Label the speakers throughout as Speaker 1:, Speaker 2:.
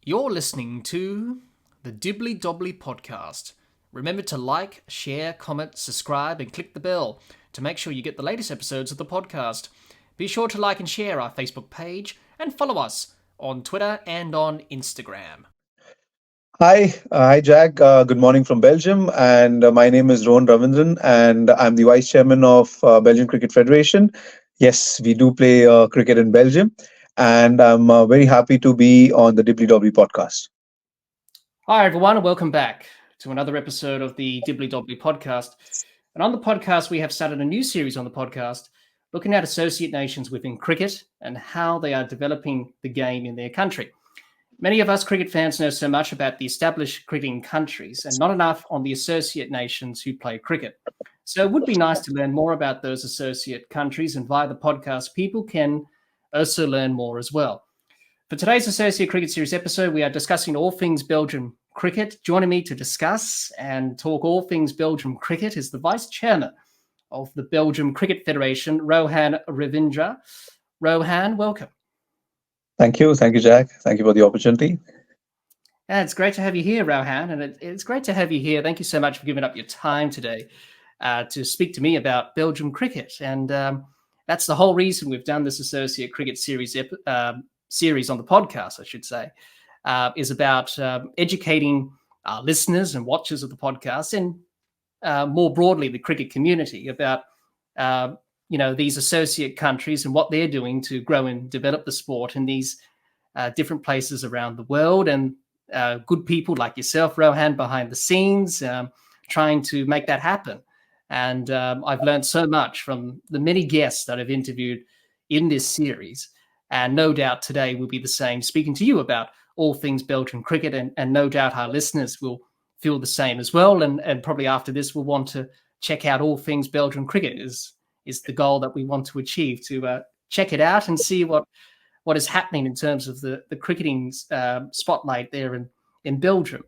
Speaker 1: You're listening to the Dibbly Dobbly podcast. Remember to like, share, comment, subscribe, and click the bell to make sure you get the latest episodes of the podcast. Be sure to like and share our Facebook page and follow us on Twitter and on Instagram.
Speaker 2: Hi, Jack. Good morning from Belgium, and my name is Rohan Ravindran, and I'm the vice chairman of Belgian Cricket Federation. Yes, we do play cricket in Belgium, and I'm very happy to be on the Dibbly Dobbly podcast.
Speaker 1: Hi, everyone, and welcome back to another episode of the Dibbly Dobbly podcast. And on the podcast, we have started a new series on the podcast looking at associate nations within cricket and how they are developing the game in their country. Many of us cricket fans know so much about the established cricketing countries and not enough on the associate nations who play cricket. So it would be nice to learn more about those associate countries, and via the podcast, people can also learn more as well. For today's Associate Cricket Series episode, we are discussing all things Belgium cricket. Joining me to discuss and talk all things Belgium cricket is the Vice Chairman of the Belgium Cricket Federation, Rohan Ravindran. Rohan, welcome.
Speaker 2: Thank you, Jack. Thank you for the opportunity.
Speaker 1: Yeah, it's great to have you here, Rohan, and it's great to have you here. Thank you so much for giving up your time today to speak to me about Belgium cricket. And that's the whole reason we've done this Associate Cricket Series series on the podcast, I should say, is about educating our listeners and watchers of the podcast and more broadly the cricket community about these associate countries and what they're doing to grow and develop the sport in these different places around the world, and good people like yourself, Rohan, behind the scenes trying to make that happen. And I've learned so much from the many guests that I've interviewed in this series. And no doubt today will be the same, speaking to you about all things Belgian cricket. And no doubt our listeners will feel the same as well. And probably after this, we'll want to check out all things Belgian cricket is the goal that we want to achieve, to check it out and see what is happening in terms of the cricketing spotlight there in Belgium.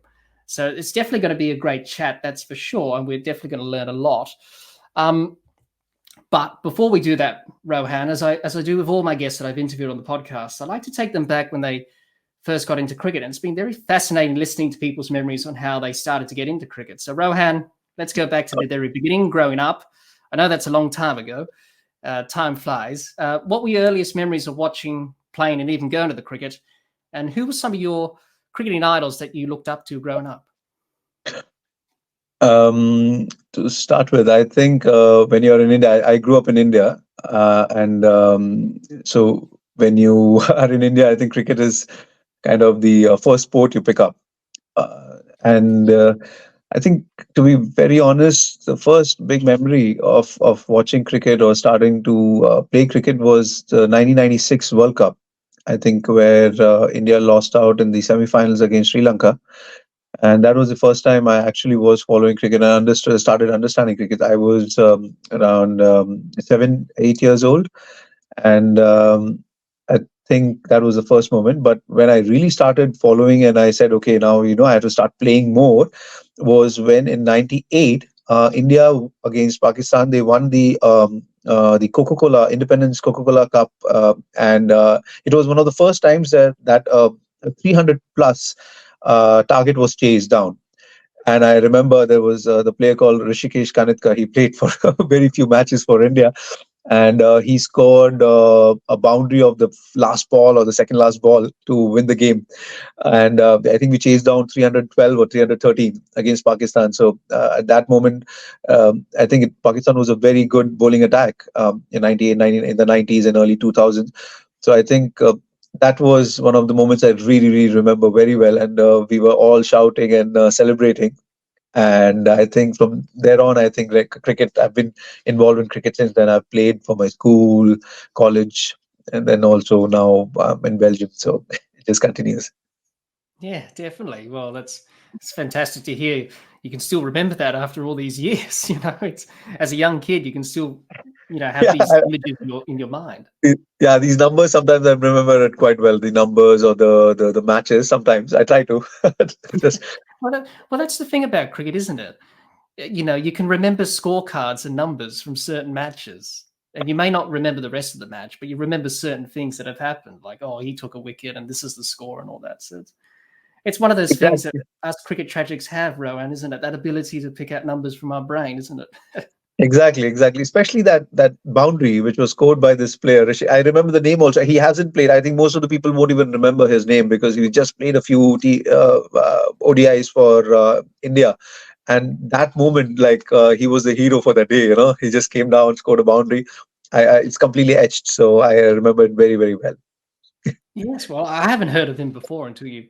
Speaker 1: So it's definitely going to be a great chat, that's for sure. And we're definitely going to learn a lot. But before we do that, Rohan, as I do with all my guests that I've interviewed on the podcast, I like to take them back when they first got into cricket. And it's been very fascinating listening to people's memories on how they started to get into cricket. So Rohan, let's go back to the very beginning, growing up. I know that's a long time ago. Time flies. What were your earliest memories of watching, playing, and even going to the cricket? And who were some of your cricketing idols that you looked up to growing up?
Speaker 2: To start with, I think when you're in India, I grew up in India, and so when you are in India, I think cricket is kind of the first sport you pick up. And I think, to be very honest, the first big memory of watching cricket or starting to play cricket was the 1996 World Cup, I think, where India lost out in the semi-finals against Sri Lanka. And that was the first time I actually was following cricket and started understanding cricket. I was around 7, 8 years old, and I think that was the first moment. But when I really started following, and I said, okay, now I have to start playing more, was when in '98, India against Pakistan, they won the Coca-Cola Independence Coca-Cola Cup, and it was one of the first times that 300 plus target was chased down. And I remember there was the player called Rishikesh Kanitka. He played for very few matches for India, and he scored a boundary of the last ball or the second last ball to win the game. And I think we chased down 312 or 313 against Pakistan. So at that moment, I think Pakistan was a very good bowling attack in 98, 90, in the 90s and early 2000s. So I think that was one of the moments I really, really remember very well. And we were all shouting and celebrating. And I think from there on, I think like cricket, I've been involved in cricket since then. I've played for my school, college, and then also now in Belgium. So it just continues.
Speaker 1: Yeah, definitely. Well, it's fantastic to hear. You can still remember that after all these years. It's as a young kid, you can still, have
Speaker 2: Yeah,
Speaker 1: these images in your mind.
Speaker 2: yeah. These numbers sometimes I remember it quite well. The numbers or the matches. Sometimes I try to just.
Speaker 1: Well, that's the thing about cricket, isn't it? You can remember scorecards and numbers from certain matches, and you may not remember the rest of the match, but you remember certain things that have happened, like, oh, he took a wicket and this is the score and all that. So It's one of those things that
Speaker 2: Exactly.
Speaker 1: us cricket tragics have, Rowan, isn't it? That ability to pick out numbers from our brain, isn't it?
Speaker 2: Exactly. Especially that boundary which was scored by this player. I remember the name also. He hasn't played. I think most of the people won't even remember his name because he just played a few ODIs for India. And that moment, like he was the hero for the day. He just came down, scored a boundary. It's completely etched, so I remember it very, very well.
Speaker 1: Yes, well, I haven't heard of him before until you,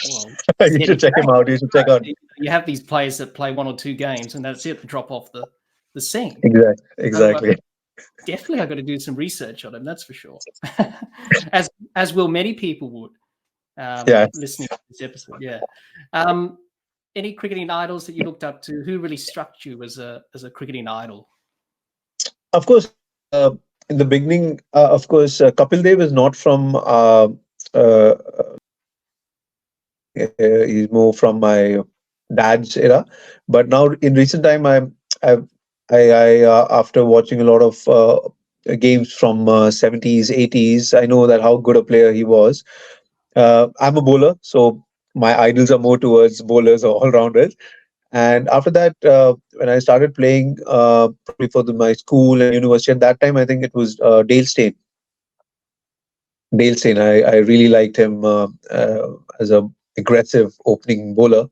Speaker 1: well,
Speaker 2: You
Speaker 1: said
Speaker 2: should
Speaker 1: his
Speaker 2: check him
Speaker 1: name.
Speaker 2: out. You should check out.
Speaker 1: You have these players that play 1 or 2 games, and that's it, drop off the scene.
Speaker 2: Exactly.
Speaker 1: So
Speaker 2: Exactly.
Speaker 1: definitely, I've got to do some research on him. That's for sure. as will many people would
Speaker 2: Yeah.
Speaker 1: listening to this episode. Yeah. Any cricketing idols that you looked up to? Who really struck you as a cricketing idol?
Speaker 2: Of course, in the beginning, of course, Kapil Dev is not from. Uh, he's more from my dad's era, but now in recent time, I've, after watching a lot of games from 70s, 80s, I know that how good a player he was. I'm a bowler, so my idols are more towards bowlers or all rounders. And after that, when I started playing, probably for my school and university, at that time, I think it was Dale Steyn. Dale Steyn, I really liked him as a aggressive opening bowler,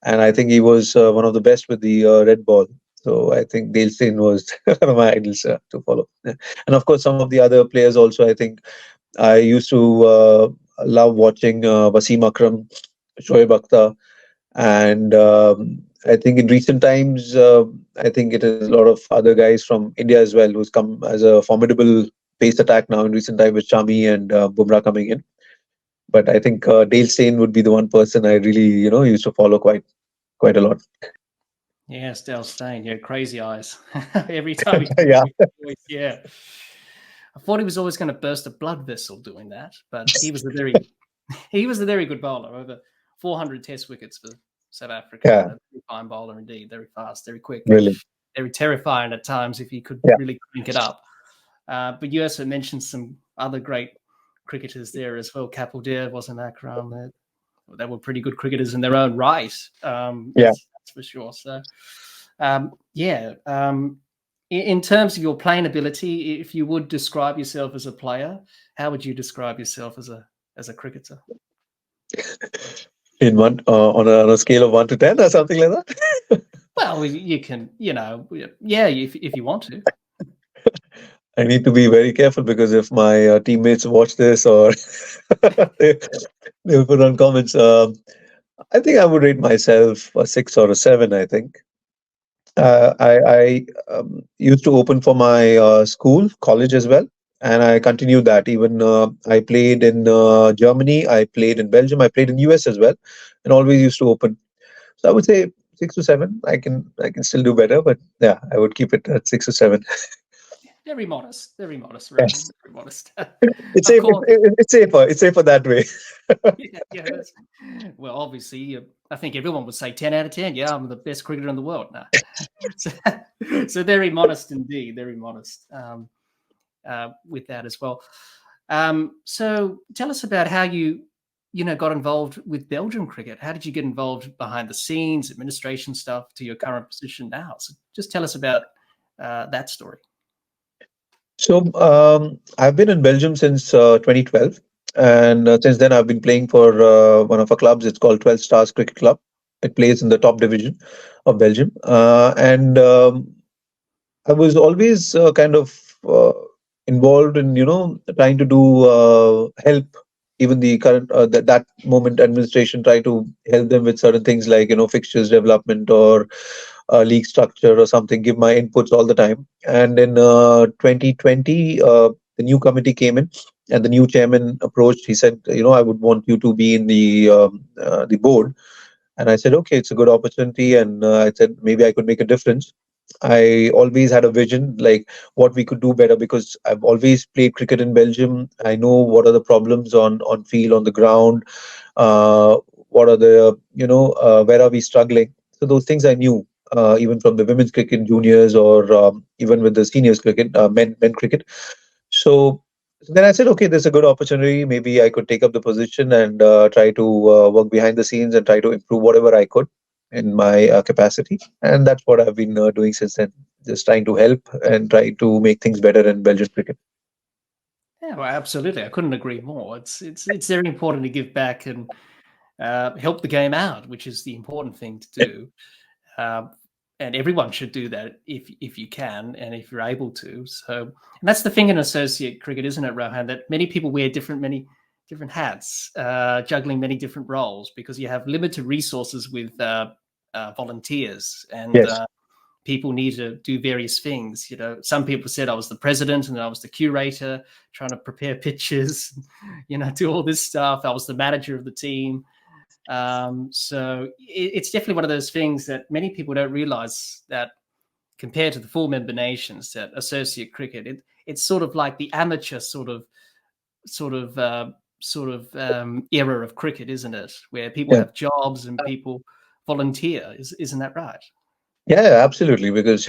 Speaker 2: and I think he was one of the best with the red ball. So I think Dale Steyn was one of my idols to follow. Yeah. And of course, some of the other players also. I think I used to love watching Wasim Akram, Shoaib Akhtar, and I think in recent times, I think it is a lot of other guys from India as well who's come as a formidable pace attack now in recent time with Shami and Bumrah coming in. But I think Dale Steyn would be the one person I really, used to follow quite a lot.
Speaker 1: Yes, Dale Steyn. Yeah, crazy eyes. Every time he
Speaker 2: Yeah,
Speaker 1: voice, yeah. I thought he was always going to burst a blood vessel doing that, but he was a very good bowler. Over 400 Test wickets for South Africa.
Speaker 2: yeah,
Speaker 1: A very fine bowler indeed. Very fast, very quick,
Speaker 2: brilliant.
Speaker 1: very terrifying at times if he could
Speaker 2: Yeah,
Speaker 1: really crank it up. But you also mentioned some other great cricketers there as well. Kapil Dev, wasn't Akram. They were pretty good cricketers in their own right.
Speaker 2: yeah.
Speaker 1: That's for sure. So, yeah. In terms of your playing ability, if you would describe yourself as a player, how would you describe yourself as a cricketer?
Speaker 2: In one on a scale of 1 to 10 or something like that.
Speaker 1: Well, you can, yeah, if you want to.
Speaker 2: I need to be very careful because if my teammates watch this or they, they'll put on comments. I think I would rate myself a 6 or a 7. I think I used to open for my school, college as well, and I continued that. Even I played in Germany, I played in Belgium, I played in US as well, and always used to open. So I would say 6 to 7. I can still do better, but yeah, I would keep it at 6 or 7.
Speaker 1: Very modest, Rowan,
Speaker 2: Yes.
Speaker 1: very modest.
Speaker 2: It's
Speaker 1: Of
Speaker 2: safe.
Speaker 1: course,
Speaker 2: It's safer. It's safer that way.
Speaker 1: yeah. Well, obviously, I think everyone would say 10 out of 10. Yeah, I'm the best cricketer in the world. No. so, so very modest indeed, very modest with that as well. So tell us about how you got involved with Belgium cricket. How did you get involved behind the scenes, administration stuff, to your current position now? So just tell us about that story.
Speaker 2: So I've been in Belgium since 2012, and since then I've been playing for one of our clubs. It's called 12 Stars Cricket Club. It plays in the top division of Belgium, and I was always kind of involved in trying to do help even the current that moment administration, try to help them with certain things like fixtures development or league structure or something, give my inputs all the time. And in 2020, the new committee came in, and the new chairman approached. He said, I would want you to be in the board. And I said, okay, it's a good opportunity. And I said, maybe I could make a difference. I always had a vision like what we could do better because I've always played cricket in Belgium. I know what are the problems on field, on the ground. What are the, where are we struggling? So those things I knew, even from the women's cricket juniors or even with the seniors cricket, men cricket. So So then I said, okay, there's a good opportunity. Maybe I could take up the position and try to work behind the scenes and try to improve whatever I could in my capacity. And that's what I've been doing since then, just trying to help and try to make things better in Belgian cricket.
Speaker 1: Yeah, well, absolutely. I couldn't agree more. It's very important to give back and help the game out, which is the important thing to do. Um, and everyone should do that if you can and if you're able to. So, and that's the thing in associate cricket, isn't it, Rohan? That many people wear many different hats, juggling many different roles because you have limited resources with volunteers and
Speaker 2: Yes.
Speaker 1: people need to do various things. Some people said I was the president and I was the curator, trying to prepare pictures, do all this stuff. I was the manager of the team. So it's definitely one of those things that many people don't realize, that compared to the full member nations, that associate cricket, it's sort of like the amateur era of cricket, isn't it? Where people
Speaker 2: Yeah.
Speaker 1: have jobs and people volunteer. Isn't that right?
Speaker 2: Yeah, absolutely. Because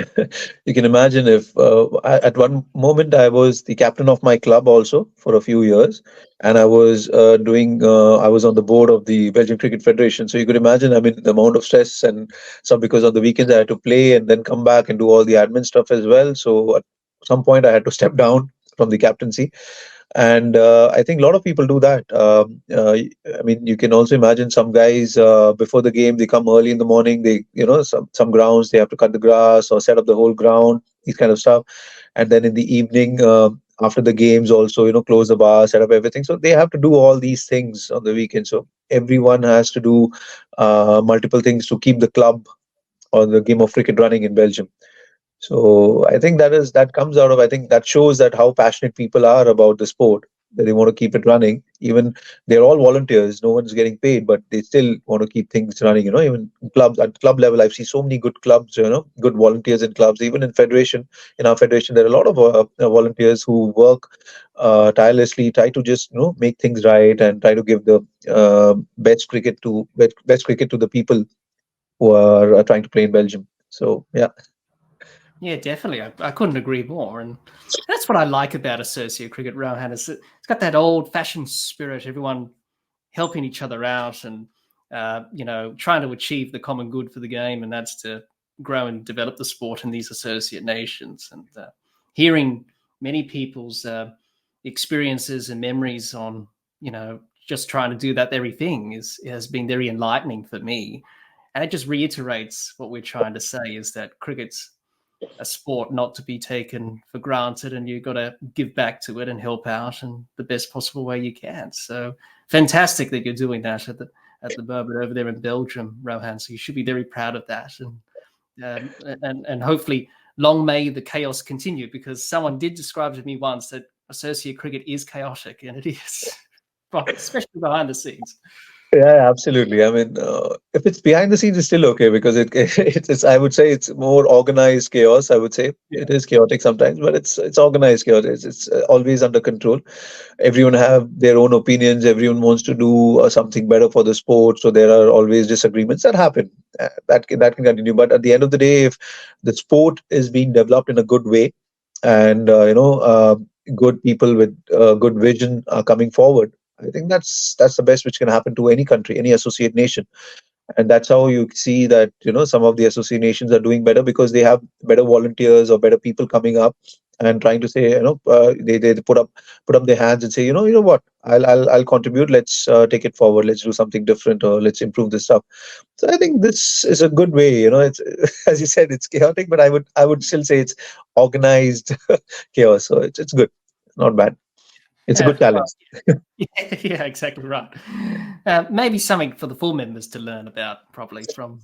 Speaker 2: you can imagine if at one moment I was the captain of my club also for a few years, and I was on the board of the Belgian Cricket Federation. So you could imagine, I mean, the amount of stress and some because on the weekends I had to play and then come back and do all the admin stuff as well. So at some point I had to step down from the captaincy, and I think a lot of people do that. I mean, you can also imagine some guys before the game they come early in the morning. They, some grounds they have to cut the grass or set up the whole ground, these kind of stuff, and then in the evening. After the games, also close the bar, set up everything. So they have to do all these things on the weekend. So everyone has to do multiple things to keep the club or the game of cricket running in Belgium. So I think that comes out of, I think that shows that how passionate people are about the sport, that they want to keep it running. Even they're all volunteers, no one's getting paid, but they still want to keep things running. Even clubs at club level, I've seen so many good clubs, good volunteers in clubs. Even in our federation, there are a lot of volunteers who work tirelessly, try to just make things right and try to give the best cricket to the people who are trying to play in Belgium. So yeah.
Speaker 1: Yeah, definitely. I couldn't agree more. And that's what I like about associate cricket, Rohan, is that it's got that old-fashioned spirit, everyone helping each other out and, trying to achieve the common good for the game, and that's to grow and develop the sport in these associate nations. And hearing many people's experiences and memories on, just trying to do that very thing has been very enlightening for me. And it just reiterates what we're trying to say, is that cricket's a sport not to be taken for granted, and you've got to give back to it and help out in the best possible way you can. So fantastic that you're doing that at the moment over there in Belgium, Rohan. So you should be very proud of that, and hopefully long may the chaos continue, because someone did describe to me once that associate cricket is chaotic, and it is, especially behind the scenes.
Speaker 2: Yeah, absolutely. I mean, if it's behind the scenes, it's still okay because it's I would say it's more organized chaos. I would say
Speaker 1: Yeah.
Speaker 2: it is chaotic sometimes, but it's organized chaos. It's always under control. Everyone have their own opinions. Everyone wants to do something better for the sport, so there are always disagreements that happen. That can continue. But at the end of the day, if the sport is being developed in a good way, and good people with good vision are coming forward, I think that's the best which can happen to any country, any associate nation. And that's how you see that some of the associate nations are doing better because they have better volunteers or better people coming up and trying to say, they put up their hands and say, you know what, I'll contribute. Let's take it forward. Let's do something different, or let's improve this stuff. So I think this is a good way. It's as you said, it's chaotic, but I would still say it's organized chaos. So it's good, not bad. It's a good
Speaker 1: Well,
Speaker 2: challenge.
Speaker 1: yeah, exactly right. Maybe something for the full members to learn about, probably from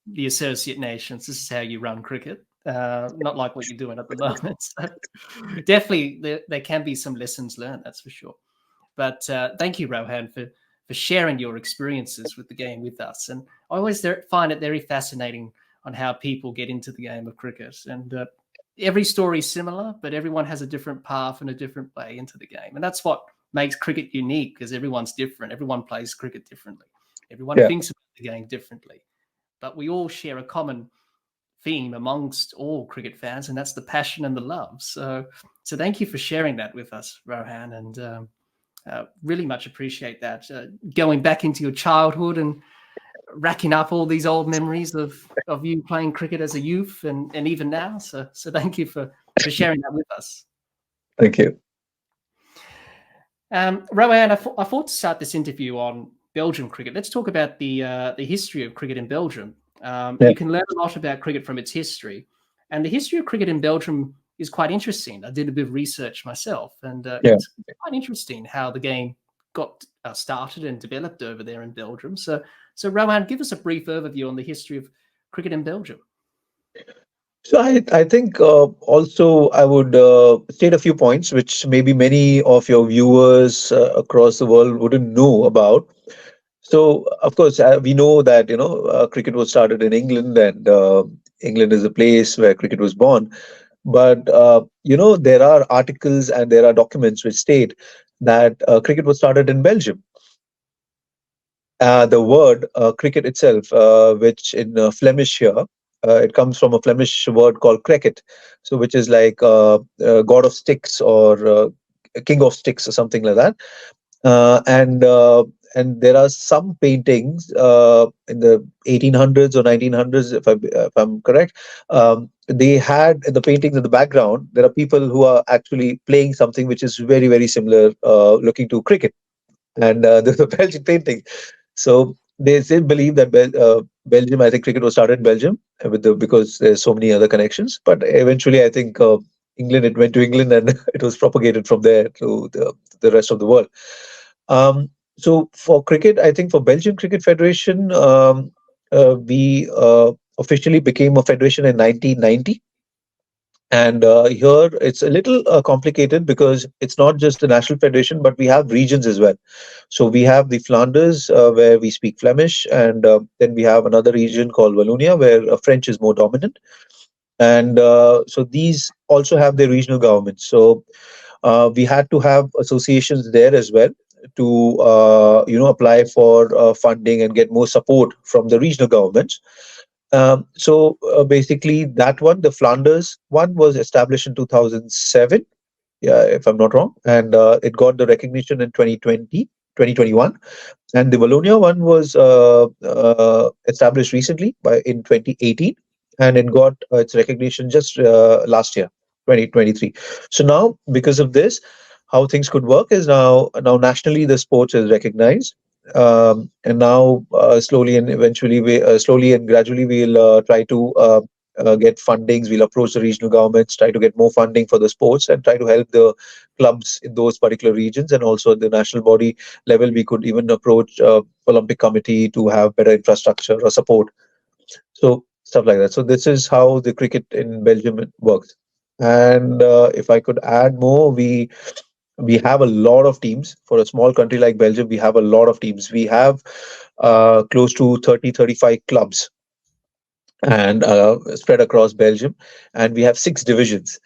Speaker 1: the associate nations. This is how you run cricket, not like what you're doing at the moment. So definitely, there can be some lessons learned. That's for sure. But thank you, Rohan, for sharing your experiences with the game with us. And I always find it very fascinating on how people get into the game of cricket. And every story is similar, but everyone has a different path and a different way into the game. And that's what makes cricket unique, because everyone's different. Everyone plays cricket differently. Everyone
Speaker 2: Yeah.
Speaker 1: thinks about the game differently. But we all share a common theme amongst all cricket fans, and that's the passion and the love. So thank you for sharing that with us, Rohan, and really much appreciate that. Going back into your childhood and racking up all these old memories of you playing cricket as a youth and even now. So thank you for sharing that with us.
Speaker 2: Thank you.
Speaker 1: Rohan, I thought to start this interview on Belgian cricket. Let's talk about the history of cricket in Belgium. You can learn a lot about cricket from its history, and the history of cricket in Belgium is quite interesting. I did a bit of research myself, and it's quite interesting how the game got started and developed over there in Belgium. So Rohan, give us a brief overview on the history of cricket in Belgium.
Speaker 2: So I think also I would state a few points which maybe many of your viewers across the world wouldn't know about. So of course we know that cricket was started in England, and England is a place where cricket was born. But there are articles and there are documents which state that cricket was started in Belgium. The word cricket itself, which in Flemish here, it comes from a Flemish word called cricket, so which is like god of sticks, or king of sticks, or something like that. And there are some paintings in the 1800s or 1900s, if I'm correct. They had the paintings in the background. There are people who are actually playing something which is very, very similar, looking to cricket, and the Belgian painting. So they still believe that Belgium, I think cricket was started in Belgium because there's so many other connections. But eventually, I think England, it went to England, and it was propagated from there to the rest of the world. So for cricket, I think for Belgian Cricket Federation, we officially became a federation in 1990. And here it's a little complicated because it's not just a national federation, but we have regions as well. So we have the Flanders, where we speak Flemish, and then we have another region called Wallonia, where French is more dominant. And so these also have their regional governments. So we had to have associations there as well to apply for funding and get more support from the regional governments. So basically, that one, the Flanders one, was established in 2007, yeah, if I'm not wrong, and it got the recognition in 2021. And the Wallonia one was established recently in 2018, and it got its recognition just last year, 2023. So now, because of this, how things could work is now nationally the sports is recognized, and now slowly and eventually slowly and gradually we'll try to get fundings. We'll approach the regional governments, try to get more funding for the sports, and try to help the clubs in those particular regions. And also at the national body level, we could even approach Olympic Committee to have better infrastructure or support. So stuff like that. So this is how the cricket in Belgium works. And if I could add more, we have a lot of teams. For a small country like Belgium, we have a lot of teams. We have close to 35 clubs, and spread across Belgium. And we have 6 divisions,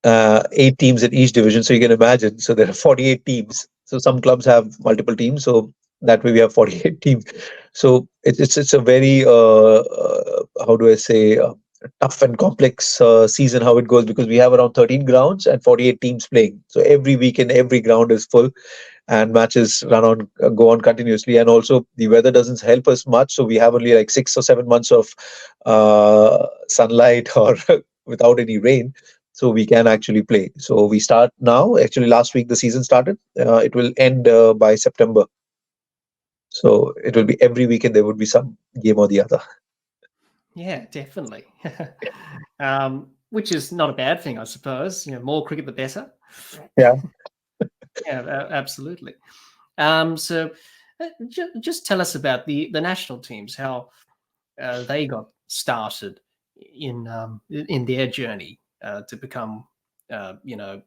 Speaker 2: 8 teams in each division. So you can imagine. So there are 48 teams. So some clubs have multiple teams. So that way we have 48 teams. So it's a very how do I say, tough and complex season how it goes, because we have around 13 grounds and 48 teams playing. So every weekend, every ground is full, and matches go on continuously. And also the weather doesn't help us much, so we have only like 6 or 7 months of sunlight or without any rain, so we can actually play. So we start now. Actually, last week the season started. It will end by September. So it will be every weekend there would be some game or the other.
Speaker 1: Yeah, definitely. Which is not a bad thing, I suppose. More cricket, the better.
Speaker 2: Yeah.
Speaker 1: Yeah, absolutely. So just tell us about the national teams, how they got started in their journey to become,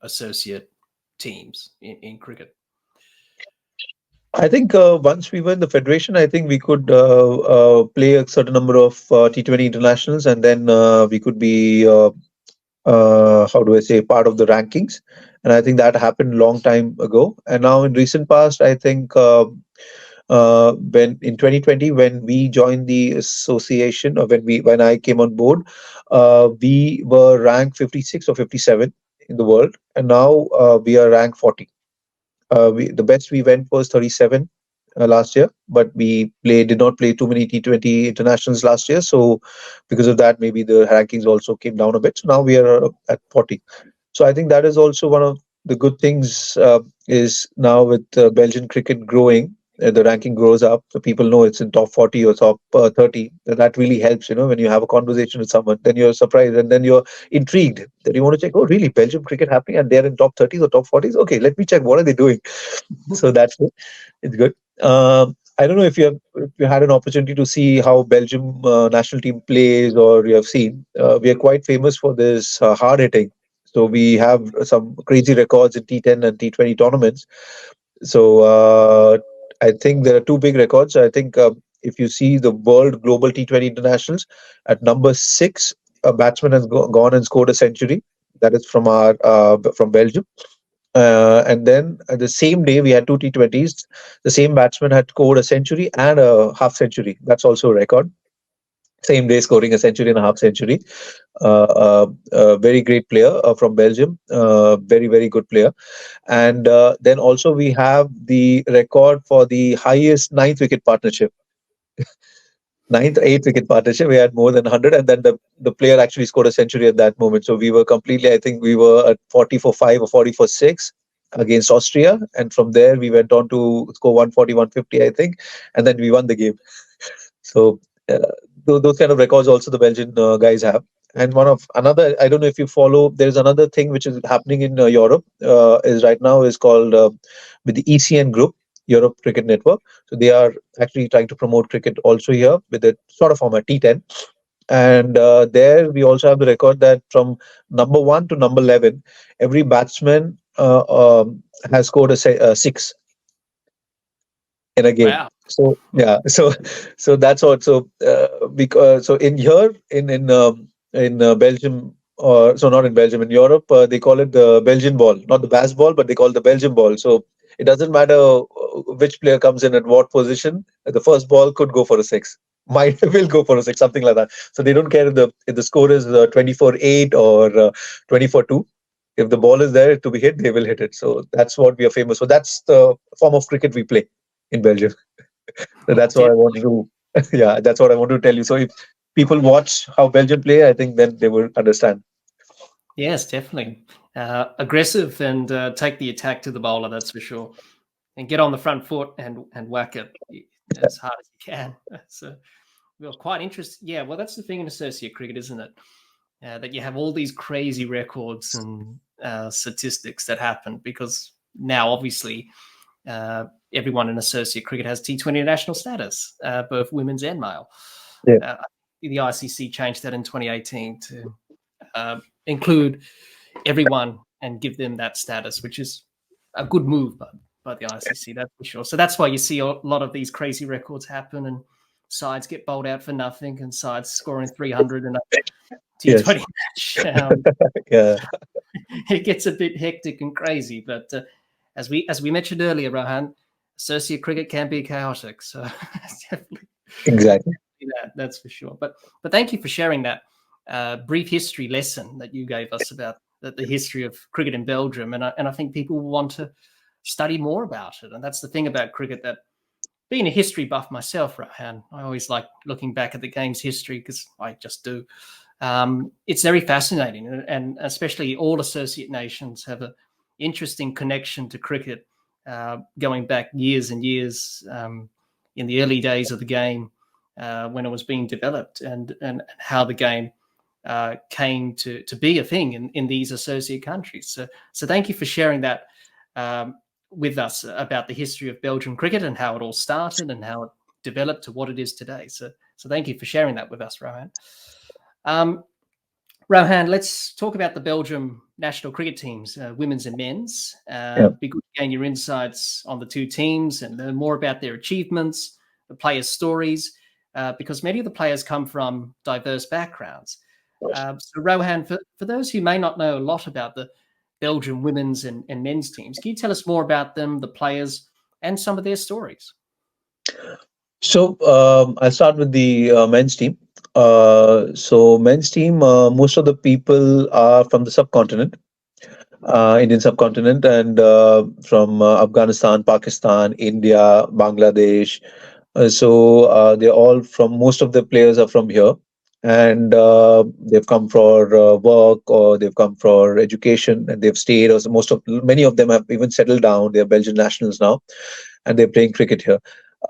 Speaker 1: associate teams in cricket.
Speaker 2: I think once we were in the federation, I think we could play a certain number of T20 internationals, and then we could be, how do I say, part of the rankings. And I think that happened long time ago. And now in recent past, I think when in 2020 when we joined the association, or when I came on board, we were ranked 56 or 57 in the world, and now we are ranked 40. The best we went was 37 last year, but did not play too many T20 internationals last year. So because of that, maybe the rankings also came down a bit. So now we are at 40. So I think that is also one of the good things, is now with Belgian cricket growing, the ranking grows up. So people know it's in top 40 or top 30. That really helps, when you have a conversation with someone, then you're surprised and then you're intrigued that you want to check, oh, really, Belgium cricket happening and they're in top 30s or top 40s? Okay, let me check. What are they doing? So that's good. It's good. I don't know if you had an opportunity to see how Belgium national team plays, or you have seen. We are quite famous for this hard hitting. So we have some crazy records in T10 and T20 tournaments. So I think there are two big records. I think if you see the world global T20 internationals, at number 6, a batsman has gone and scored a century. That is from Belgium. And then the same day we had two T20s. The same batsman had scored a century and a half century. That's also a record. Same day scoring a century and a half century. Very great player from Belgium. Very, very good player. And then also we have the record for the highest ninth wicket partnership. Ninth, eighth wicket partnership, we had more than 100, and then the player actually scored a century at that moment. So we were completely, I think we were at 40 for 5 or 40 for 6 against Austria, and from there we went on to score 140, 150, I think, and then we won the game. So those kind of records also the Belgian guys have. And one of another, I don't know if you follow. There's another thing which is happening in Europe. Is right now is called with the ECN Group, Europe Cricket Network. So they are actually trying to promote cricket also here with a sort of format T10. And there we also have the record that from number 1 to number 11, every batsman has scored a 6 in a game.
Speaker 1: Wow.
Speaker 2: So yeah, so that's also because so in Belgium, or so not in Belgium, in Europe, they call it the Belgian ball, not the Bas ball, but they call it the Belgian ball. So it doesn't matter which player comes in at what position. The first ball could go for a 6. Might will go for a 6, something like that. So they don't care if the score is 24-8 or 24-2. If the ball is there to be hit, they will hit it. So that's what we are famous for. That's the form of cricket we play in Belgium. So that's what I wanted to, yeah, that's what I want to tell you. So if people watch how Belgium play, I think then they will understand.
Speaker 1: Yes, definitely. Aggressive and take the attack to the bowler, that's for sure. And get on the front foot and whack it as hard as you can. So, well, quite interesting. Yeah, well, that's the thing in associate cricket, isn't it? That you have all these crazy records and statistics that happen because now, obviously, everyone in associate cricket has T20 national status, both women's and male.
Speaker 2: Yeah.
Speaker 1: The ICC changed that in 2018 to include everyone and give them that status, which is a good move by the ICC, that's for sure. So that's why you see a lot of these crazy records happen and sides get bowled out for nothing and sides scoring 300 in a T20 match.
Speaker 2: Yeah.
Speaker 1: It gets a bit hectic and crazy, but as we mentioned earlier, Rohan, associate cricket can be chaotic. So definitely
Speaker 2: Exactly.
Speaker 1: that's for sure. But thank you for sharing that brief history lesson that you gave us about the history of cricket in Belgium, and I think people will want to study more about it. And that's the thing about cricket, that being a history buff myself, Rohan, I always like looking back at the game's history because I just do. It's very fascinating, and especially all associate nations have an interesting connection to cricket, going back years and years in the early days of the game when it was being developed, and how the game came to be a thing in these associate countries. So thank you for sharing that with us about the history of Belgian cricket and how it all started and how it developed to what it is today. So thank you for sharing that with us, Rohan. Rohan, let's talk about the Belgium national cricket teams, women's and men's. Be good to gain your insights on the two teams and learn more about their achievements, the players' stories, because many of the players come from diverse backgrounds. So Rohan, for those who may not know a lot about the Belgium women's and men's teams, can you tell us more about them, the players, and some of their stories?
Speaker 2: So I'll start with the men's team. Men's team, most of the people are from the subcontinent, Indian subcontinent, and from Afghanistan, Pakistan, India, Bangladesh. They're all from. Most of the players are from here, and they've come for work or they've come for education, and they've stayed. Or most of many of them have even settled down. They're Belgian nationals now, and they're playing cricket here.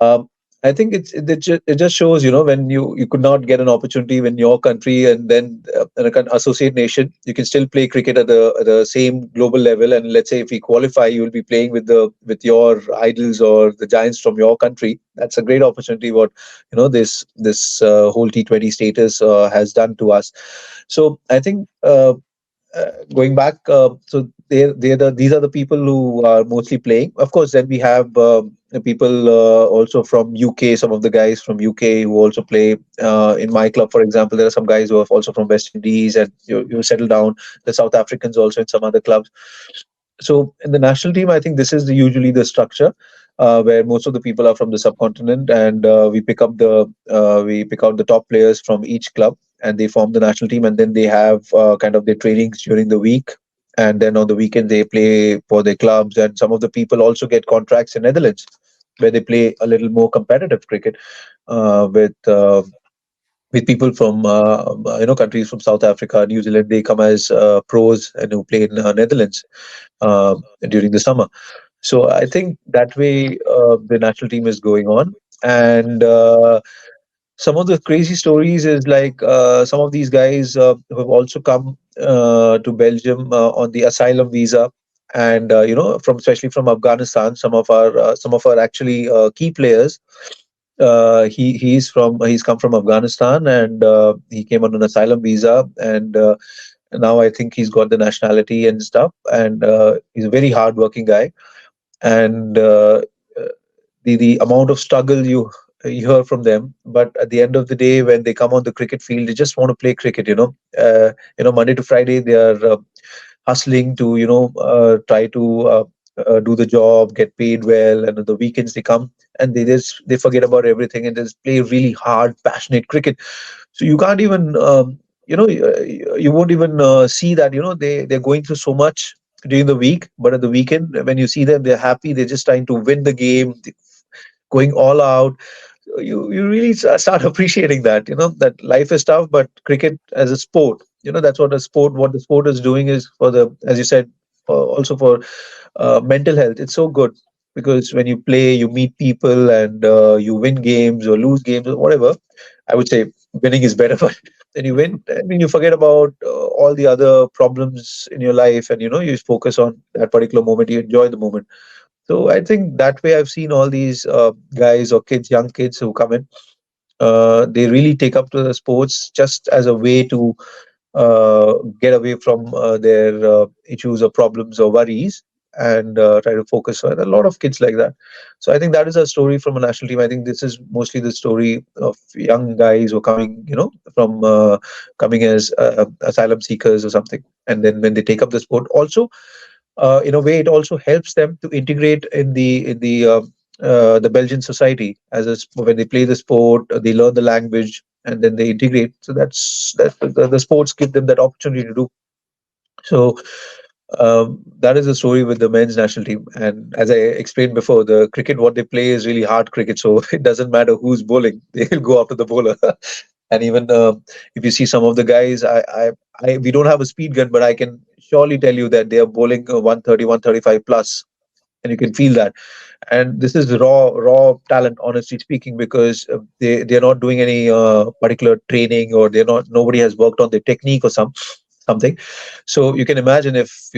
Speaker 2: Um, I think it just shows, when you could not get an opportunity in your country, and then in an associate nation, you can still play cricket at the same global level. And let's say if we qualify, you will be playing with your idols or the giants from your country. That's a great opportunity. What this whole T20 status has done to us. So I think. Going back, these are the people who are mostly playing. Of course, then we have the people also from UK. Some of the guys from UK who also play in my club, for example. There are some guys who are also from West Indies, and you settle down. The South Africans also in some other clubs. So in the national team, I think this is usually the structure where most of the people are from the subcontinent, and we pick out the top players from each club, and they form the national team, and then they have kind of their trainings during the week, and then on the weekend they play for their clubs, and some of the people also get contracts in Netherlands where they play a little more competitive cricket with people from countries from South Africa, New Zealand. They come as pros and who play in Netherlands during the summer. So I think that way the national team is going on. And some of the crazy stories is like some of these guys who have also come to Belgium on the asylum visa, and from especially from Afghanistan. Some of our actually key players. He's come from Afghanistan, and he came on an asylum visa, and now I think he's got the nationality and stuff, and he's a very hardworking guy. And the amount of struggle you hear from them, but at the end of the day, when they come on the cricket field, they just want to play cricket. Monday to Friday they are hustling to try to do the job, get paid well, and on the weekends they come and they forget about everything and just play really hard, passionate cricket. So you can't even you won't even see that they're going through so much during the week, but at the weekend when you see them, they're happy. They're just trying to win the game, going all out. You really start appreciating that that life is tough, but cricket as a sport, that's what the sport is doing is for the, as you said, also for mental health. It's so good because when you play, you meet people, and you win games or lose games or whatever. I would say winning is better, but then you win. I mean, you forget about all the other problems in your life, and you focus on that particular moment. You enjoy the moment. So I think that way I've seen all these guys or kids, young kids who come in. They really take up to the sports just as a way to get away from their issues or problems or worries, and try to focus on a lot of kids like that. So I think that is a story from a national team. I think this is mostly the story of young guys who are coming, from coming as asylum seekers or something, and then when they take up the sport, also in a way, it also helps them to integrate in the Belgian society when they play the sport, they learn the language, and then they integrate. So the sports give them that opportunity to do. So that is the story with the men's national team. And as I explained before, the cricket what they play is really hard cricket. So it doesn't matter who's bowling; they will go after the bowler. And even if you see some of the guys, we don't have a speed gun, but I can surely tell you that they are bowling 130, 135 plus, and you can feel that. And this is raw talent, honestly speaking, because they're not doing any particular training, or they're not nobody has worked on their technique or something. So you can imagine if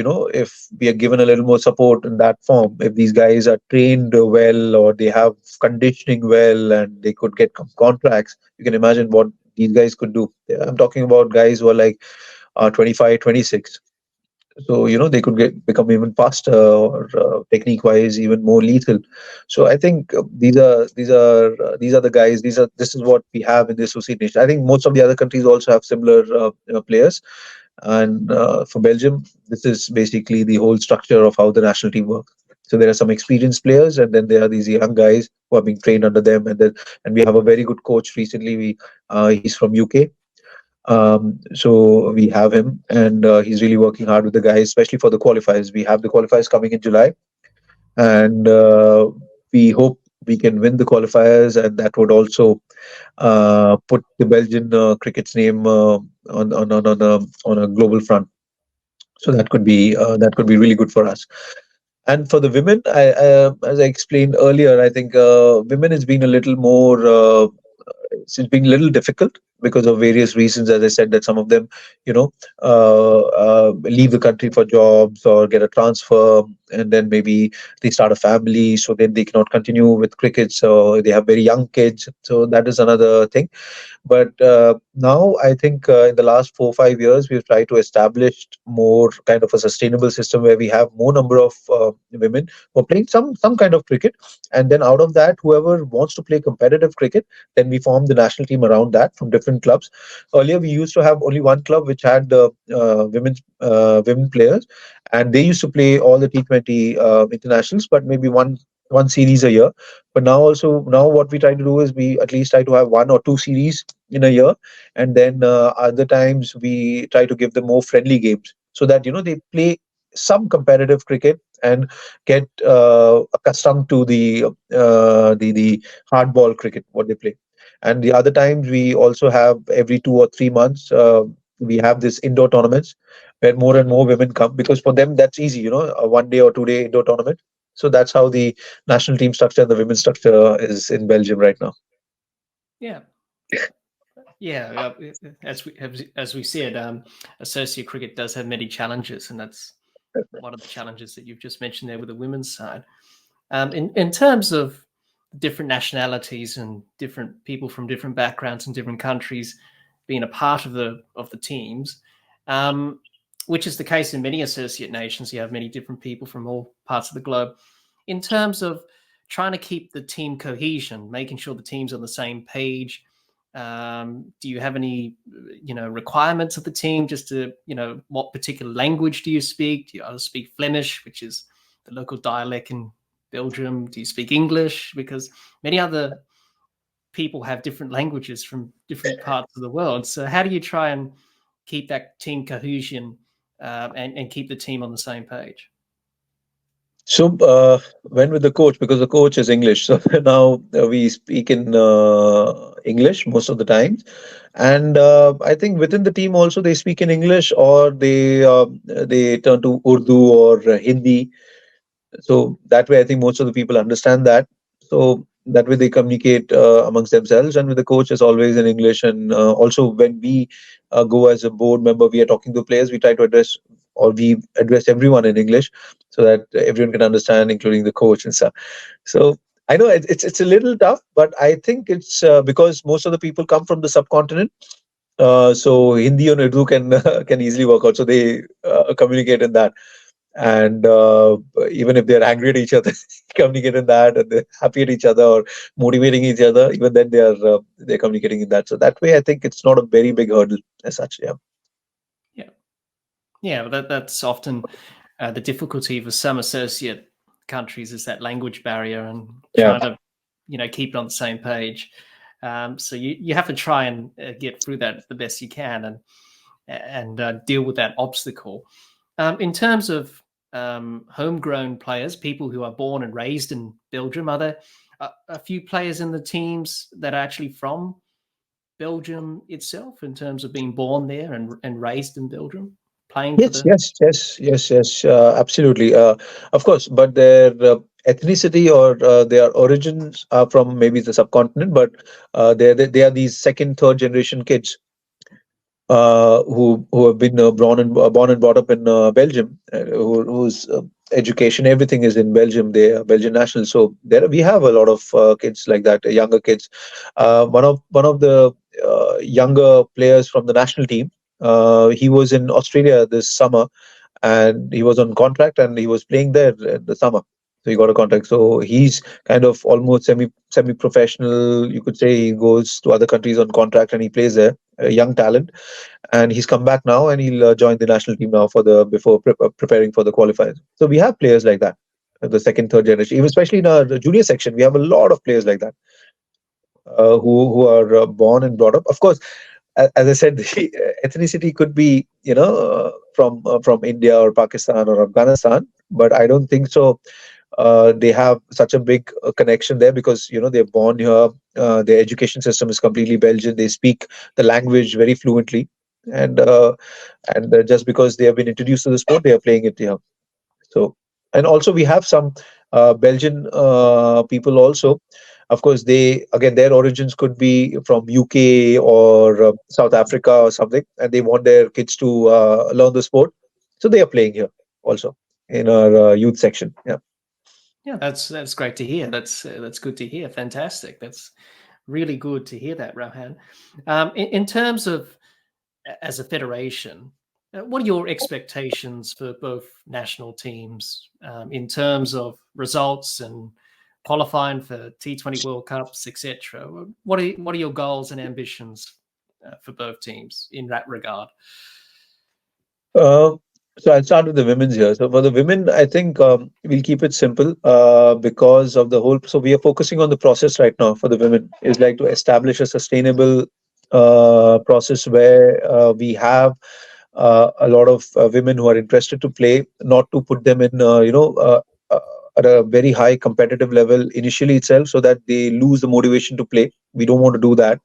Speaker 2: we are given a little more support in that form, if these guys are trained well or they have conditioning well and they could get contracts, you can imagine what these guys could do. I'm talking about guys who are like 25, 26. So they could become even faster, or technique wise even more lethal. So I think these are the guys. This is what we have in the associate nation. I think most of the other countries also have similar players, and for Belgium, this is basically the whole structure of how the national team works. So there are some experienced players, and then there are these young guys who are being trained under them, and we have a very good coach. Recently, he's from UK, so we have him, and he's really working hard with the guys, especially for the qualifiers. We have the qualifiers coming in July, and we hope we can win the qualifiers, and that would also put the Belgian cricket's name on a global front. So that could be really good for us. And for the women, as I explained earlier, I think women has been a little more. It's been a little difficult because of various reasons. As I said, that some of them, you know, leave the country for jobs or get a transfer, and then maybe they start a family, so then they cannot continue with cricket. So they have very young kids. So that is another thing. But now I think in the last 4 or 5 years, we've tried to establish more kind of a sustainable system where we have more number of women who are playing some kind of cricket, and then out of that, whoever wants to play competitive cricket, then we form the national team around that from different clubs. Earlier, we used to have only one club which had women players, and they used to play all the T20 internationals, but maybe one series a year. But now what we try to do is we at least try to have 1 or 2 series in a year, and then other times we try to give them more friendly games so that they play some competitive cricket and get accustomed to the hardball cricket what they play. And the other times we also have every 2 or 3 months we have this indoor tournaments where more and more women come, because for them that's easy, a 1 day or 2 day indoor tournament. So that's how the national team structure and the women's structure is in Belgium right now.
Speaker 1: Yeah. Yeah, as we said, associate cricket does have many challenges, and that's one of the challenges that you've just mentioned there with the women's side. In terms of different nationalities and different people from different backgrounds and different countries being a part of the teams, which is the case in many associate nations. You have many different people from all parts of the globe. In terms of trying to keep the team cohesion, making sure the team's on the same page, do you have any requirements of the team, just to what particular language do you speak? Do you either speak Flemish, which is the local dialect in Belgium? Do you speak English? Because many other people have different languages from different parts of the world. So how do you try and keep that team cohesion and keep the team on the same page?
Speaker 2: So went with the coach because the coach is English. So now we speak in English most of the times, and I think within the team also they speak in English, or they turn to Urdu or Hindi. So that way, I think most of the people understand that. So that way they communicate amongst themselves, and with the coach is always in English. And also when we go as a board member, we are talking to players. We try to address, or we address everyone in English, so that everyone can understand, including the coach and stuff. So I know it's a little tough, but I think it's because most of the people come from the subcontinent. So Hindi and Urdu can can easily work out. So they communicate in that, and even if they're angry at each other, communicate in that, and they're happy at each other or motivating each other, even then they're communicating in that. So that way, I think it's not a very big hurdle as such.
Speaker 1: Yeah. That's often the difficulty for some associate countries, is that language barrier and trying to keep it on the same page. So you have to try and get through that the best you can, and deal with that obstacle. In terms of homegrown players, people who are born and raised in Belgium, are there a few players in the teams that are actually from Belgium itself, in terms of being born there and raised in Belgium, playing for the...
Speaker 2: Yes, absolutely. Of course, but their ethnicity or their origins are from maybe the subcontinent, but they are these second, third generation kids who have been born and brought up in Belgium, whose education, everything is in Belgium. They are Belgian nationals. So there we have a lot of kids like that, younger kids. One of the younger players from the national team. He was in Australia this summer, and he was on contract, and he was playing there in the summer. So he got a contract. So he's kind of almost semi professional. You could say he goes to other countries on contract and he plays there. A young talent, and he's come back now, and he'll join the national team now before preparing for the qualifiers. So we have players like that the second, third generation. Even especially in our junior section, we have a lot of players like that who are born and brought up. Of course, as I said, the ethnicity could be from India or Pakistan or Afghanistan, but I don't think so. They have such a big connection there because they're born here. Their education system is completely Belgian. They speak the language very fluently, and just because they have been introduced to the sport, they are playing it here. So, and also we have some Belgian people also. Of course, they again their origins could be from UK or South Africa or something, and they want their kids to learn the sport, so they are playing here also in our youth section. Yeah.
Speaker 1: Yeah, that's great to hear. That's good to hear. Fantastic. That's really good to hear that, Rohan. In terms of as a federation, what are your expectations for both national teams in terms of results and qualifying for T20 World Cups, etc.? What are your goals and ambitions for both teams in that regard?
Speaker 2: Uh, so I'll start with the women's here. So for the women, I think we'll keep it simple because of the whole. So we are focusing on the process right now for the women. Is like to establish a sustainable process where we have a lot of women who are interested to play, not to put them in, uh, at a very high competitive level initially itself, so that they lose the motivation to play. We don't want to do that.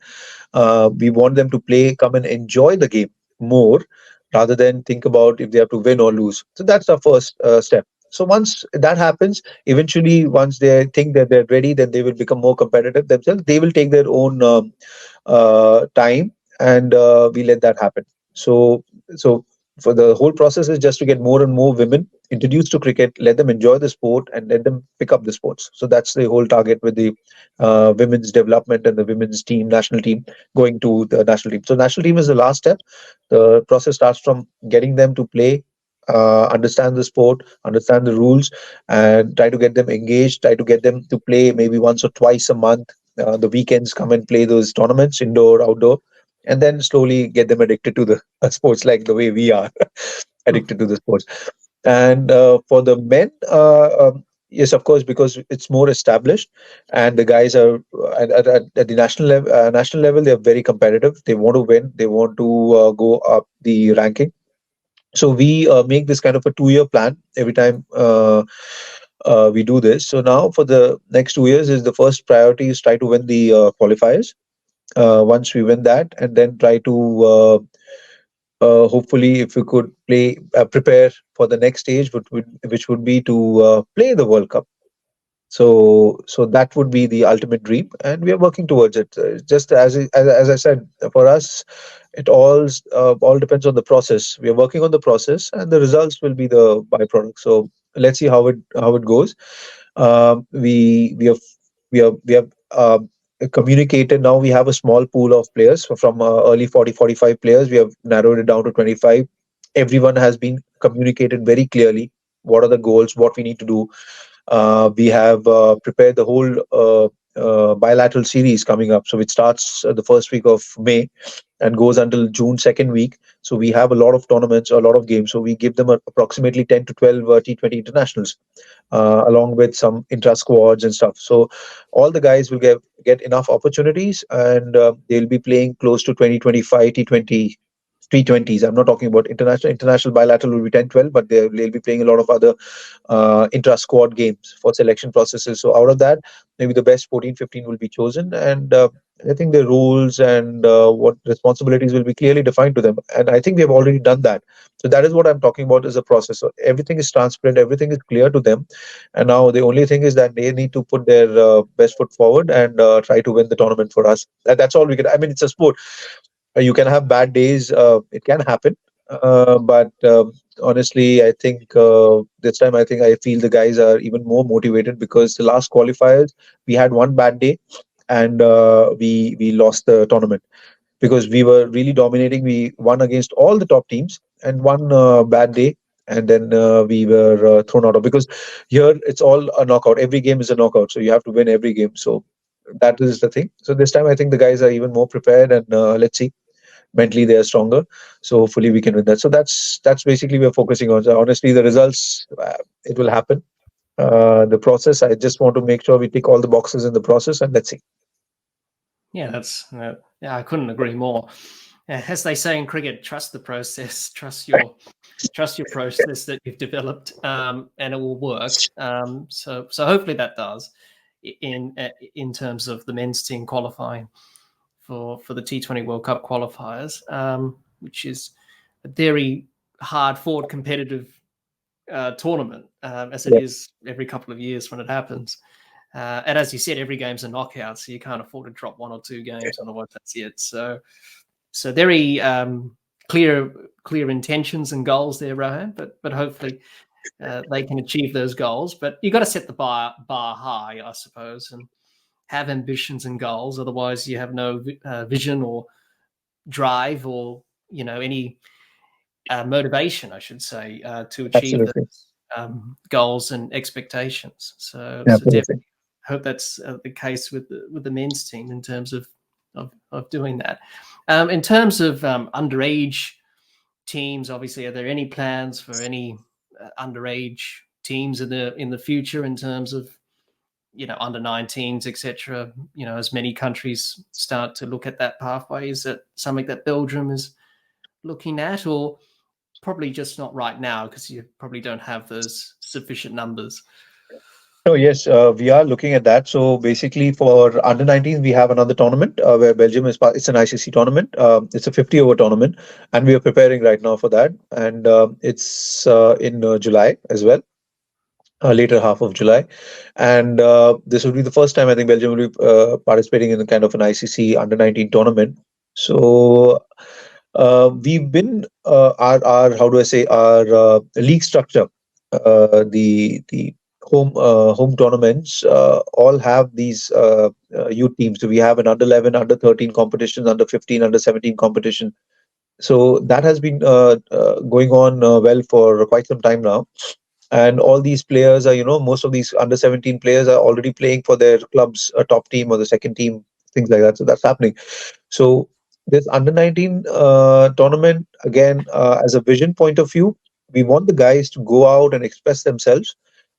Speaker 2: We want them to play, come and enjoy the game more rather than think about if they have to win or lose. So that's our first step. So once that happens, eventually, once they think that they're ready, then they will become more competitive themselves. They will take their own time, and we let that happen. So for the whole process is just to get more and more women introduced to cricket, let them enjoy the sport, and let them pick up the sports. So that's the whole target with the women's development and the women's team, national team, going to the national team. So national team is the last step. The process starts from getting them to play, understand the sport, understand the rules, and try to get them engaged, try to get them to play maybe once or twice a month. The weekends come and play those tournaments, indoor, outdoor, and then slowly get them addicted to the sports like the way we are addicted to the sports. And for the men, yes, of course, because it's more established, and the guys are at the national level, they are very competitive. They want to win. They want to go up the ranking. So we make this kind of a 2-year plan every time we do this. So now for the next 2 years, is the first priority is try to win the qualifiers. Once we win that, and then try to hopefully, if we could prepare for the next stage, which would be to play the World Cup. So that would be the ultimate dream, and we are working towards it. Just as I said, for us, it all depends on the process. We are working on the process, and the results will be the byproduct. So let's see how it goes. We have communicated. Now we have a small pool of players from early 40-45 players. We have narrowed it down to 25. Everyone has been communicated very clearly what are the goals, what we need to do. We have prepared the whole bilateral series coming up. So it starts the first week of May and goes until June second week. So we have a lot of tournaments, a lot of games. So we give them approximately 10 to 12 T20 internationals, along with some intra squads and stuff. So all the guys will get enough opportunities, and they'll be playing close to 20-25 T20 T20s. I'm not talking about international. International bilateral will be 10-12, but they'll be playing a lot of other intra squad games for selection processes. So out of that, maybe the best 14-15 will be chosen, and I think the rules and what responsibilities will be clearly defined to them. And I think we have already done that. So that is what I'm talking about as a process. So everything is transparent, everything is clear to them, and now the only thing is that they need to put their best foot forward and try to win the tournament for us. That's all we can. I mean, it's a sport. You can have bad days. It can happen. But honestly, I think this time I feel the guys are even more motivated because the last qualifiers we had one bad day, and we lost the tournament because we were really dominating. We won against all the top teams, and one bad day, and then we were thrown out of, because here it's all a knockout. Every game is a knockout, so you have to win every game. So that is the thing. So this time I think the guys are even more prepared, and let's see, mentally they are stronger, so hopefully we can win that. So that's basically we're focusing on. So honestly, the results, it will happen. the process. I just want to make sure we tick all the boxes in the process, and let's see.
Speaker 1: Yeah, yeah, I couldn't agree more. As they say in cricket, trust the process, trust your process that you've developed, and it will work. So hopefully that does in terms of the men's team qualifying for the T20 World Cup qualifiers, which is a very hard fought competitive tournament, as it is every couple of years when it happens. And as you said, every game's a knockout, so you can't afford to drop one or two games, otherwise that's it. So very clear intentions and goals there, Rohan. But hopefully they can achieve those goals. But you got to set the bar high, I suppose, and have ambitions and goals. Otherwise, you have no vision or drive or any motivation, I should say, to achieve those goals and expectations. So definitely hope that's the case with the men's team in terms of doing that. In terms of underage teams, obviously, are there any plans for any underage teams in the future in terms of under 19s, etc.? As many countries start to look at that pathway, is that something that Belgium is looking at, or probably just not right now because you probably don't have those sufficient numbers?
Speaker 2: Oh, yes, we are looking at that. So basically, for under 19s, we have another tournament where Belgium is part. It's an ICC tournament. It's a 50-over tournament, and we are preparing right now for that. And it's in July as well, later half of July. And this will be the first time I think Belgium will be participating in a kind of an ICC under 19 tournament. So we've been our how do I say, our league structure, the home tournaments all have these youth teams. So we have an under 11, under 13 competition, under 15, under 17 competition. So that has been going on well for quite some time now. And all these players are, most of these under 17 players are already playing for their clubs, a top team or the second team, things like that. So that's happening. So this under 19 tournament, again, as a vision point of view, we want the guys to go out and express themselves.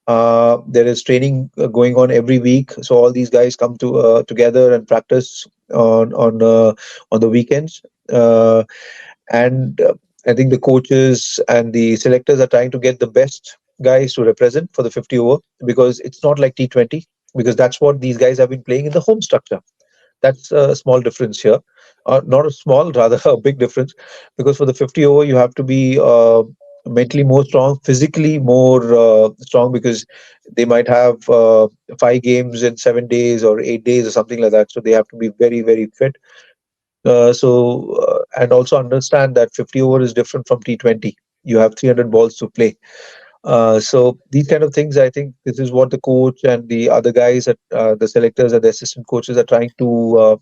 Speaker 2: There is training going on every week, so all these guys come together and practice on the weekends. And I think the coaches and the selectors are trying to get the best guys to represent for the 50 over, because it's not like T20, because that's what these guys have been playing in the home structure. That's a small difference here. Not a small, rather a big difference, because for the 50 over, you have to be mentally more strong, physically more strong, because they might have 5 games in 7 days or 8 days or something like that. So they have to be very, very fit. And also understand that 50 over is different from T20. You have 300 balls to play. So these kind of things, I think this is what the coach and the other guys, the selectors and the assistant coaches are trying to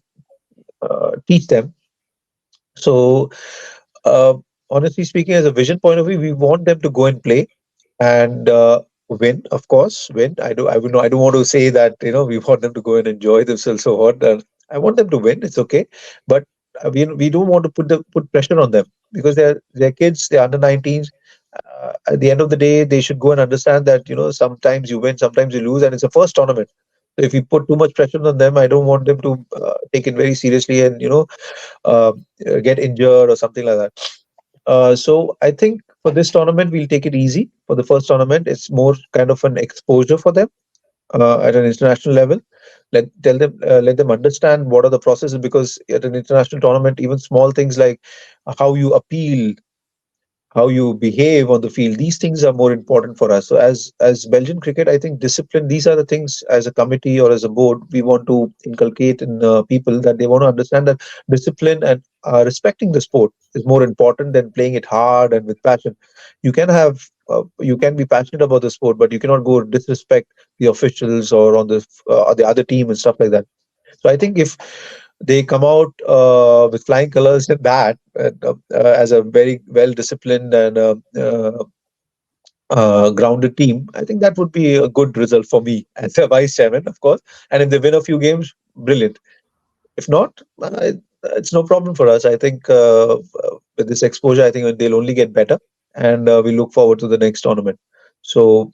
Speaker 2: teach them. So honestly speaking, as a vision point of view, we want them to go and play and win. Of course, win. I don't want to say that we want them to go and enjoy themselves so hard. I want them to win. It's okay, but we don't want to put pressure on them, because they're kids. They're under 19s. At the end of the day, they should go and understand that sometimes you win, sometimes you lose, and it's a first tournament. So if you put too much pressure on them, I don't want them to take it very seriously and uh, get injured or something like that. So I think for this tournament, we'll take it easy. For the first tournament, it's more kind of an exposure for them at an international level. Let them understand what are the processes, because at an international tournament, even small things like how you appeal, how you behave on the field, these things are more important for us. So as Belgian cricket, I think discipline, these are the things as a committee or as a board we want to inculcate in people, that they want to understand that discipline and respecting the sport is more important than playing it hard and with passion. You can be passionate about the sport, but you cannot go disrespect the officials or on the other team and stuff like that. So I think if they come out with flying colors in that, as a very well disciplined and grounded team, I think that would be a good result for me as a vice chairman, of course. And if they win a few games, brilliant. If not, it's no problem for us. I think with this exposure, I think they'll only get better, and we look forward to the next tournament. So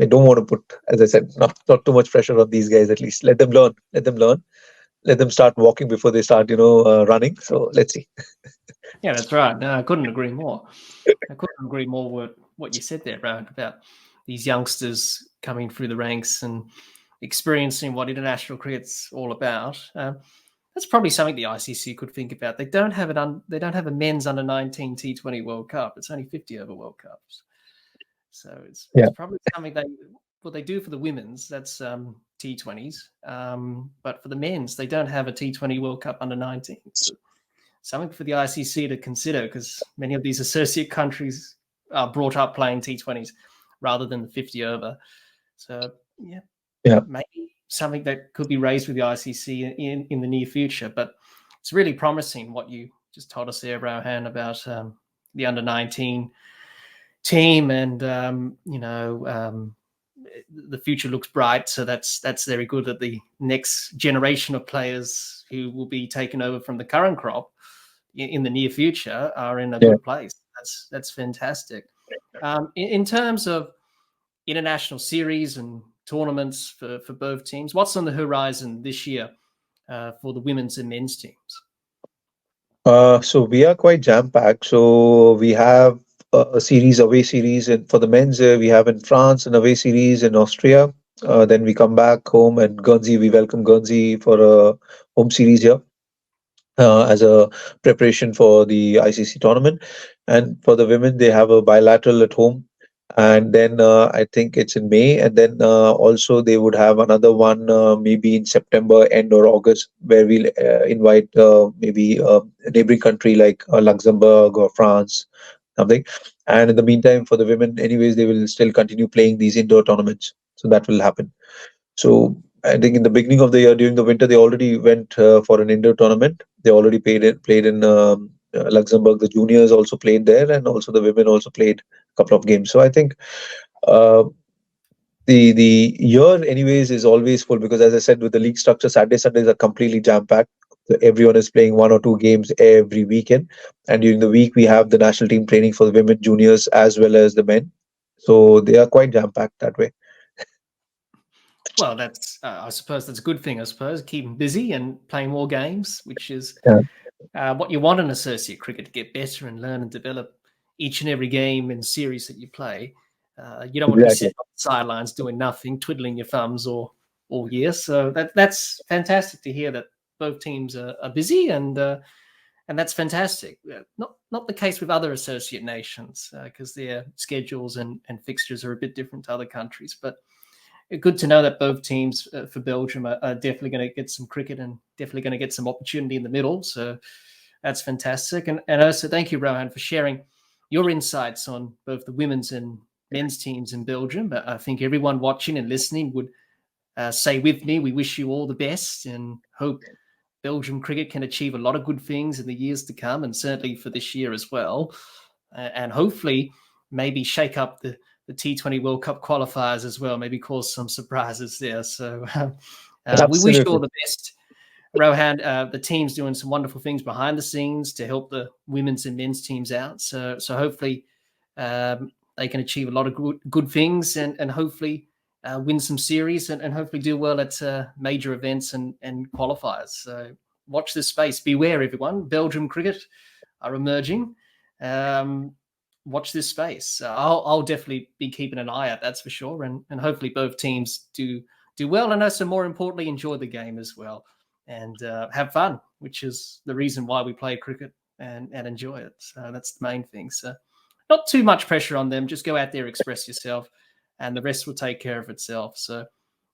Speaker 2: I don't want to put, as I said, not too much pressure on these guys. At least let them learn. Let them learn. Let them start walking before they start, running. So let's see.
Speaker 1: Yeah, that's right. No, I couldn't agree more. I couldn't agree more with what you said there, Rohan, about these youngsters coming through the ranks and experiencing what international cricket's all about. That's probably something the ICC could think about. They don't have they don't have a men's under-19 T20 World Cup. It's only 50 over World Cups, so it's probably something what they do for the women's. That's T20s, but for the men's, they don't have a T20 World Cup under-19. So something for the ICC to consider, because many of these associate countries are brought up playing T20s rather than the 50 over. So maybe something that could be raised with the ICC in the near future. But it's really promising what you just told us there, Rohan, about the under-19 team, and the future looks bright. So that's very good that the next generation of players who will be taken over from the current crop in the near future are in a good place. That's fantastic. In terms of international series and tournaments for both teams, what's on the horizon this year for the women's and men's teams?
Speaker 2: So we are quite jam-packed. So we have a series, away series, and for the men's, we have in France an away series in Austria. Then we come back home, and Guernsey, we welcome Guernsey for a home series here as a preparation for the ICC tournament. And for the women, they have a bilateral at home. And then I think it's in May. And then also they would have another one maybe in September end or August, where we'll invite maybe a neighboring country like Luxembourg or France, something. And in the meantime, for the women, anyways, they will still continue playing these indoor tournaments. So that will happen. So I think in the beginning of the year, during the winter, they already went for an indoor tournament. They already played in Luxembourg. The juniors also played there, and also the women also played a couple of games. So I think uh, the year, anyways, is always full because, as I said, with the league structure, Saturday Sundays are completely jam packed. So everyone is playing one or two games every weekend, and during the week we have the national team training for the women juniors as well as the men. So they are quite jam packed that way.
Speaker 1: Well, that's I suppose that's a good thing. I suppose keep them busy and playing more games, which is what you want in associate cricket, to get better and learn and develop each and every game and series that you play. You don't want to be sitting on the sidelines doing nothing, twiddling your thumbs all year. So that's fantastic to hear that both teams are busy, and that's fantastic. Not the case with other associate nations, because their schedules and fixtures are a bit different to other countries. But good to know that both teams for Belgium are definitely going to get some cricket and definitely going to get some opportunity in the middle. So that's fantastic. And also thank you, Rohan, for sharing your insights on both the women's and men's teams in Belgium. I think everyone watching and listening would say with me, we wish you all the best and hope Belgium cricket can achieve a lot of good things in the years to come, and certainly for this year as well. And hopefully maybe shake up the T20 World Cup qualifiers as well, maybe cause some surprises there. So we wish you all the best, Rohan. The team's doing some wonderful things behind the scenes to help the women's and men's teams out. So hopefully they can achieve a lot of good things and hopefully win some series and hopefully do well at major events and qualifiers. So watch this space. Beware, everyone. Belgium cricket are emerging. Watch this space. I'll definitely be keeping an eye out, that's for sure. And hopefully both teams do well, and also more importantly, enjoy the game as well and have fun, which is the reason why we play cricket and enjoy it. So that's the main thing. So not too much pressure on them. Just go out there, express yourself, and the rest will take care of itself. So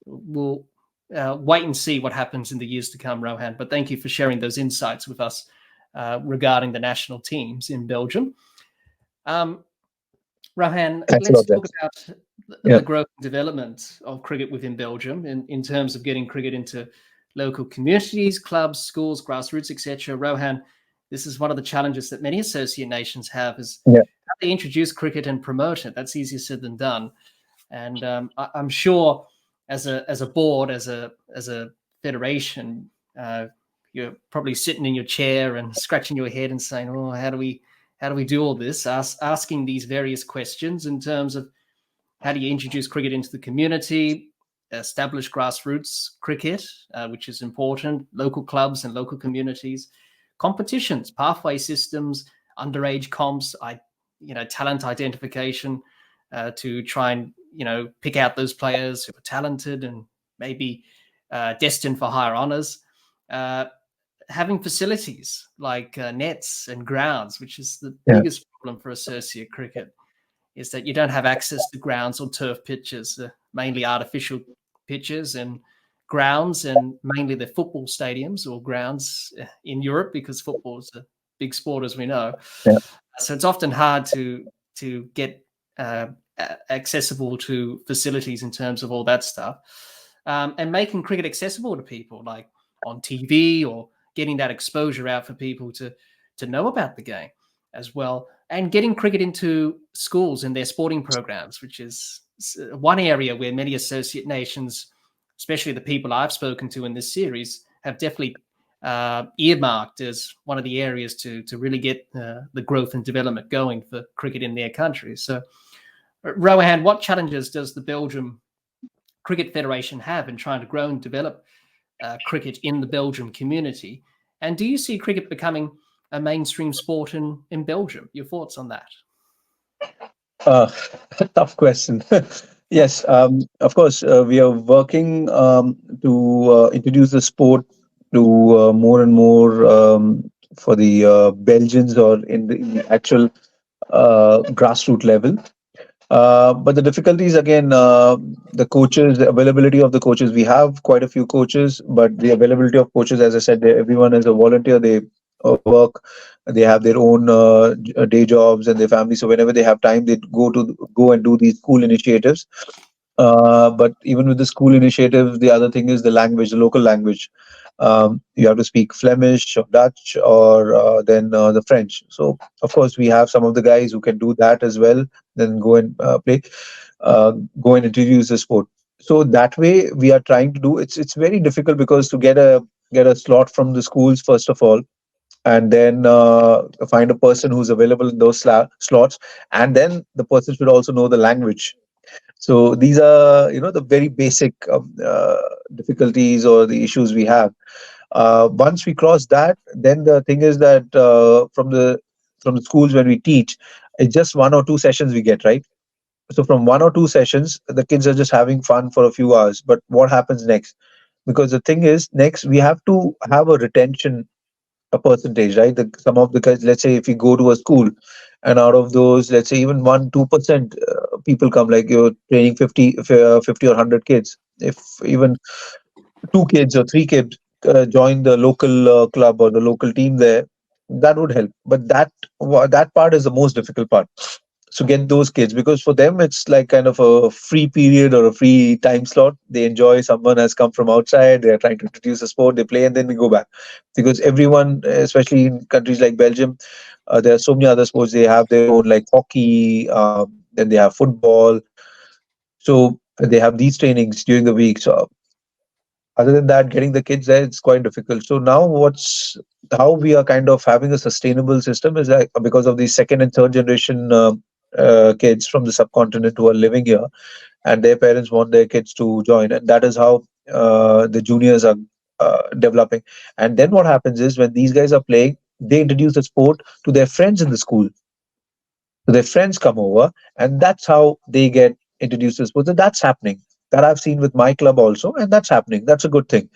Speaker 1: we'll wait and see what happens in the years to come, Rohan. But thank you for sharing those insights with us regarding the national teams in Belgium. Rohan, let's talk about the growth and development of cricket within Belgium in terms of getting cricket into local communities, clubs, schools, grassroots, etc. Rohan, this is one of the challenges that many associate nations have, is how they introduce cricket and promote it. That's easier said than done. And I'm sure as a board, as a federation, you're probably sitting in your chair and scratching your head and saying, "Oh, how do we do all this?" Asking these various questions in terms of How do you introduce cricket into the community, establish grassroots cricket, which is important, local clubs and local communities, competitions, pathway systems, underage comps, talent identification, to try and pick out those players who are talented and maybe destined for higher honours. Having facilities like nets and grounds, which is the biggest problem for associate cricket, is that you don't have access to grounds or turf pitches, mainly artificial pitches and grounds, and mainly the football stadiums or grounds in Europe, because football is a big sport, as we know.
Speaker 2: Yeah.
Speaker 1: So it's often hard to get accessible to facilities in terms of all that stuff, and making cricket accessible to people, like on TV, or getting that exposure out for people to know about the game as well, and getting cricket into schools and their sporting programs, which is one area where many associate nations, especially the people I've spoken to in this series, have definitely earmarked as one of the areas to really get the growth and development going for cricket in their countries. So, Rohan, what challenges does the Belgium Cricket Federation have in trying to grow and develop cricket in the Belgium community? And do you see cricket becoming a mainstream sport in Belgium? Your thoughts on that?
Speaker 2: Tough question. Yes, of course, we are working to introduce the sport to more and more for the Belgians, or in the actual grassroots level. But the difficulties, again, the coaches, the availability of the coaches. We have quite a few coaches, but the availability of coaches, as I said, everyone is a volunteer. They work, they have their own day jobs and their family. So whenever they have time, they go and do these school initiatives. But even with the school initiative, the other thing is the language, the local language. You have to speak Flemish or Dutch, or then the French. So of course we have some of the guys who can do that as well. Then go and play, go and introduce the sport. So that way we are trying to do. It's very difficult, because to get a slot from the schools first of all, and then find a person who's available in those slots, and then the person should also know the language. So these are, the very basic difficulties or the issues we have. Once we cross that, then the thing is that from the schools, when we teach, it's just 1 or 2 sessions we get, right? So from 1 or 2 sessions, the kids are just having fun for a few hours. But what happens next? Because the thing is, next we have to have a retention, a percentage, right? Some of the guys, let's say if you go to a school, and out of those, let's say even 1-2% people come, like you're training 50 or 100 kids. If even 2 kids or 3 kids join the local club or the local team there, that would help. But that part is the most difficult part, to get those kids, because for them it's like kind of a free period or a free time slot. They enjoy, someone has come from outside, they are trying to introduce a sport, they play, and then they go back. Because everyone, especially in countries like Belgium, there are so many other sports. They have their own, like hockey, then they have football. So they have these trainings during the week. So other than that, getting the kids there, it's quite difficult. So now how we are kind of having a sustainable system is like, because of the second and third generation kids from the subcontinent who are living here, and their parents want their kids to join, and that is how the juniors are developing. And then what happens is, when these guys are playing, they introduce the sport to their friends in the school. So their friends come over, and that's how they get introduced to sports. And that's happening. That I've seen with my club also, and that's happening. That's a good thing.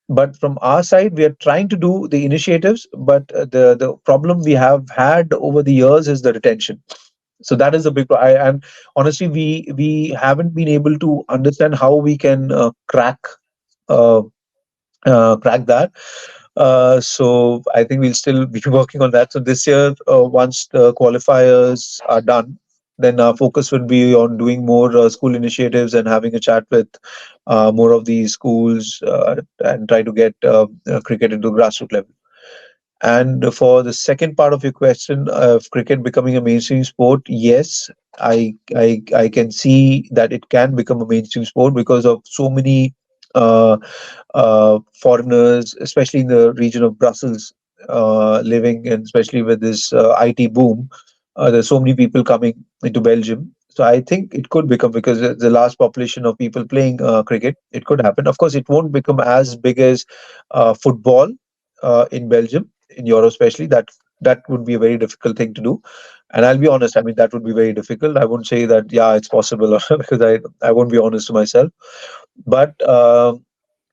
Speaker 2: But from our side, we are trying to do the initiatives, but the problem we have had over the years is the retention. So that is a big and honestly, we haven't been able to understand how we can uh, crack that. So I think we'll still be working on that. So this year, once the qualifiers are done, then our focus will be on doing more school initiatives and having a chat with more of these schools, and try to get cricket into grassroots level. And for the second part of your question, of cricket becoming a mainstream sport, yes, I can see that it can become a mainstream sport, because of so many uh, foreigners, especially in the region of Brussels, living, and especially with this IT boom. There's so many people coming into Belgium. So I think it could become, because the large population of people playing cricket, it could happen. Of course, it won't become as big as football in Belgium, in Europe especially. That would be a very difficult thing to do. And I'll be honest, I mean, that would be very difficult. I won't say that, yeah, it's possible, because I won't be honest to myself. But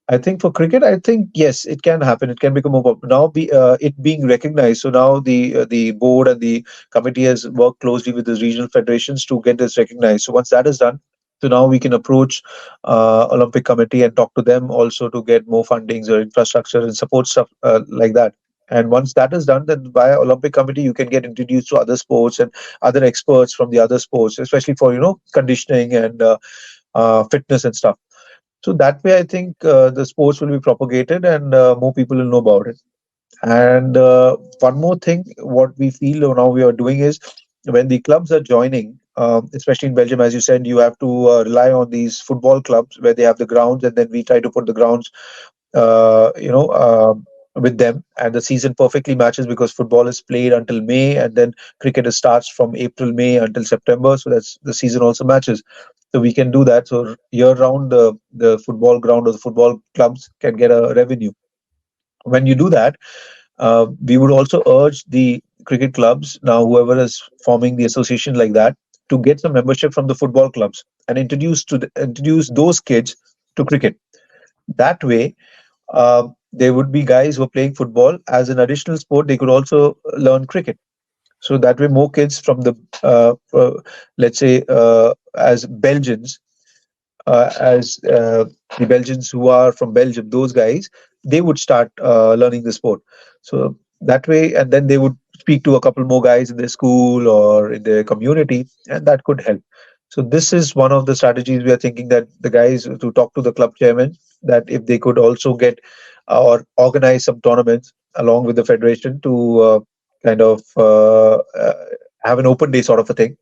Speaker 2: I think for cricket, I think yes, it can happen. It can become more popular. Now, it being recognized. So now the board and the committee has worked closely with the regional federations to get this recognized. So once that is done, so now we can approach Olympic Committee and talk to them also to get more fundings or infrastructure and support stuff like that. And once that is done, then via Olympic Committee, you can get introduced to other sports and other experts from the other sports, especially for conditioning and fitness and stuff. So that way, I think the sports will be propagated and more people will know about it. And one more thing, what we feel now we are doing is, when the clubs are joining, especially in Belgium, as you said, you have to rely on these football clubs where they have the grounds, and then we try to put the grounds uh, you know, uh, with them, and the season perfectly matches because football is played until May, and then cricket starts from April, May until September. So that's the season also matches. So we can do that. So year round, the football ground or the football clubs can get a revenue. When you do that, we would also urge the cricket clubs now, whoever is forming the association like that, to get some membership from the football clubs and introduce those kids to cricket. That way, there would be guys who are playing football as an additional sport. They could also learn cricket. So that way, more kids from let's say, as Belgians, as the Belgians who are from Belgium, those guys, they would start learning the sport. So that way, and then they would speak to a couple more guys in their school or in their community, and that could help. So this is one of the strategies we are thinking, that the guys to talk to the club chairman, that if they could also get or organize some tournaments along with the federation to kind of have an open day sort of a thing,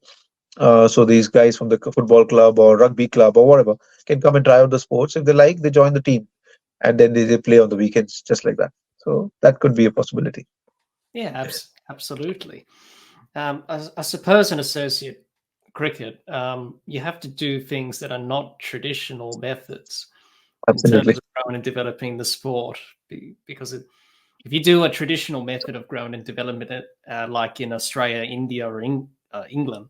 Speaker 2: so these guys from the football club or rugby club or whatever can come and try out the sports. If they like, they join the team, and then they play on the weekends, just like that. So that could be a possibility.
Speaker 1: Yeah, absolutely. I suppose in associate cricket, you have to do things that are not traditional methods in terms
Speaker 2: Absolutely.
Speaker 1: of growing and developing the sport. Because if you do a traditional method of growing and development it, like in Australia, India, or England,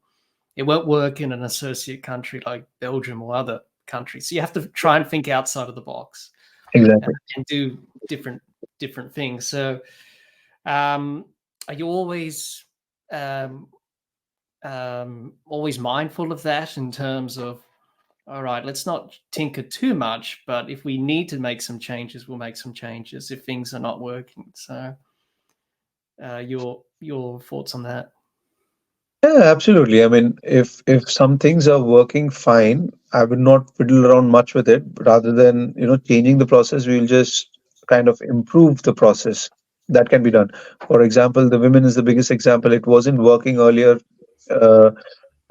Speaker 1: it won't work in an associate country like Belgium or other countries. So you have to try and think outside of the box
Speaker 2: Exactly.
Speaker 1: and do different things. So, are you um, always mindful of that in terms of, all right, let's not tinker too much, but if we need to make some changes, we'll make some changes if things are not working. So, your thoughts on that?
Speaker 2: Yeah, absolutely. I mean, if some things are working fine, I would not fiddle around much with it. Rather than changing the process, we'll just kind of improve the process. That can be done. For example, the women is the biggest example. It wasn't working earlier. Uh,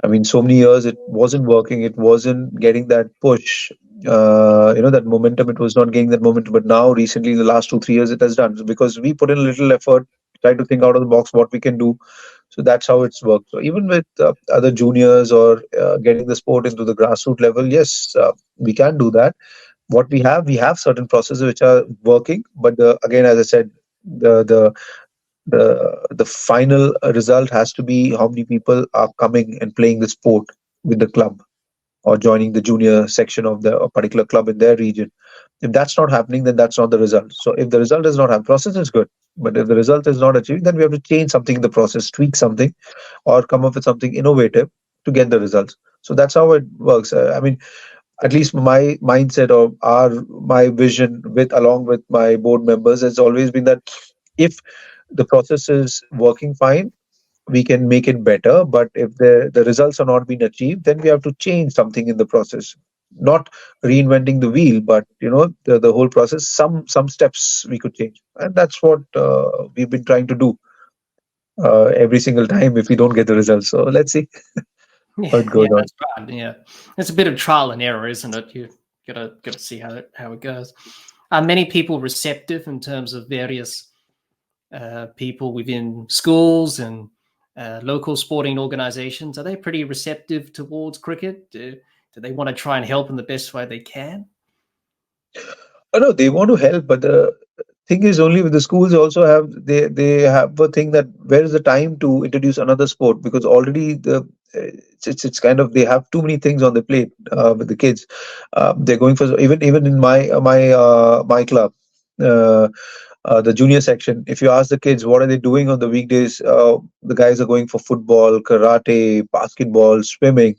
Speaker 2: I mean, so many years it wasn't working. It wasn't getting that push. That momentum. It was not getting that momentum. But now, recently, in the last 2 3 years, it has done. So because we put in a little effort, try to think out of the box what we can do. So that's how it's worked. So even with other juniors or getting the sport into the grassroots level, yes, we can do that. What we have certain processes which are working, but again, as I said, the the the final result has to be how many people are coming and playing the sport with the club or joining the junior section of the a particular club in their region. If that's not happening, then that's not the result. So if the result is not happening, process is good. But if the result is not achieved, then we have to change something in the process, tweak something, or come up with something innovative to get the results. So that's how it works. I mean, at least my mindset or my vision with along with my board members has always been that if the process is working fine, we can make it better. But if the results are not being achieved, then we have to change something in the process. Not reinventing the wheel, but the whole process. Some steps we could change, and that's what we've been trying to do every single time if we don't get the results. So let's see how
Speaker 1: Yeah,
Speaker 2: it
Speaker 1: yeah,
Speaker 2: goes on.
Speaker 1: that's right. Yeah, it's a bit of trial and error, isn't it? You gotta see how it goes. Are many people receptive in terms of various people within schools and local sporting organisations, are they pretty receptive towards cricket? Do they want to try and help in the best way they can?
Speaker 2: Oh, no, they want to help, but the thing is only with the schools also have they have a thing that where is the time to introduce another sport, because already it's kind of they have too many things on the plate with the kids. They're going for even in my club. Uh, the junior section, if you ask the kids what are they doing on the weekdays, the guys are going for football, karate, basketball, swimming.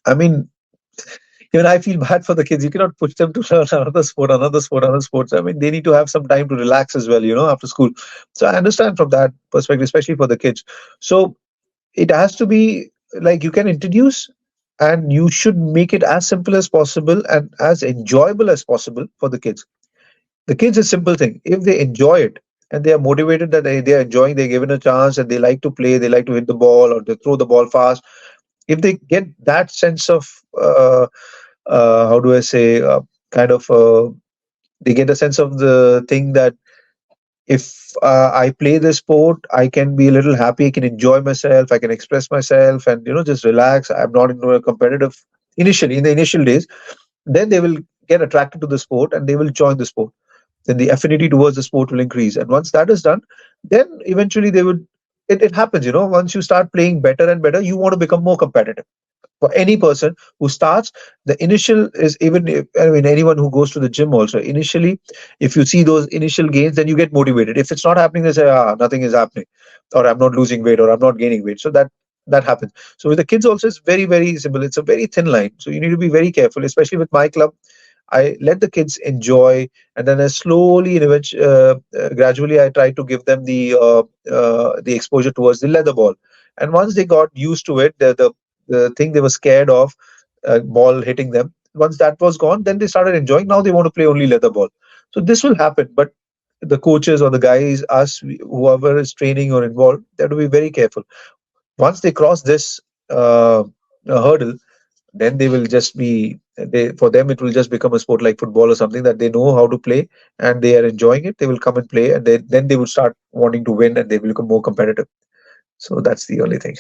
Speaker 2: I mean, even I feel bad for the kids. You cannot push them to learn another sport, another sport, another sport. I mean, they need to have some time to relax as well, after school. So I understand from that perspective, especially for the kids. So it has to be like you can introduce, and you should make it as simple as possible and as enjoyable as possible for the kids. The kids, a simple thing. If they enjoy it and they are motivated, that they are enjoying, they're given a chance and they like to play, they like to hit the ball or they throw the ball fast. If they get that sense of how do I say, kind of, they get a sense of the thing that if I play this sport, I can be a little happy, I can enjoy myself, I can express myself, and just relax. I'm not into a competitive initially in the initial days. Then they will get attracted to the sport and they will join the sport. Then the affinity towards the sport will increase, and once that is done, then eventually they would. It happens, once you start playing better and better, you want to become more competitive. For any person who starts, the initial is, even if, I mean, anyone who goes to the gym also initially, if you see those initial gains, then you get motivated. If it's not happening, they say, nothing is happening, or I'm not losing weight, or I'm not gaining weight. So that happens. So with the kids also, it's very, very simple. It's a very thin line, so you need to be very careful, especially with my club. I let the kids enjoy, and then I slowly and eventually, gradually, I try to give them the exposure towards the leather ball. And once they got used to it, the thing they were scared of, ball hitting them. Once that was gone, then they started enjoying. Now they want to play only leather ball. So this will happen, but the coaches or the guys, us, whoever is training or involved, they have to be very careful. Once they cross this hurdle, then they will just be for them it will just become a sport like football or something that they know how to play and they are enjoying it. They will come and play, and then they will start wanting to win and they will become more competitive. So that's the only thing.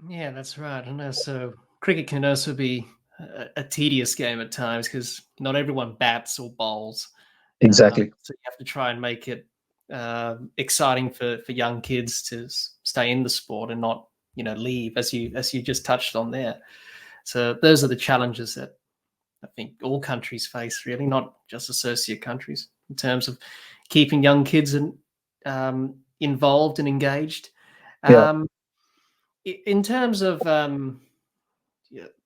Speaker 1: Yeah, that's right. And also, cricket can also be a tedious game at times because not everyone bats or bowls.
Speaker 2: Exactly.
Speaker 1: So you have to try and make it exciting for young kids to stay in the sport and not leave, as you just touched on there. So those are the challenges that I think all countries face, really, not just associate countries, in terms of keeping young kids involved and engaged.
Speaker 2: Yeah.
Speaker 1: Um, in terms of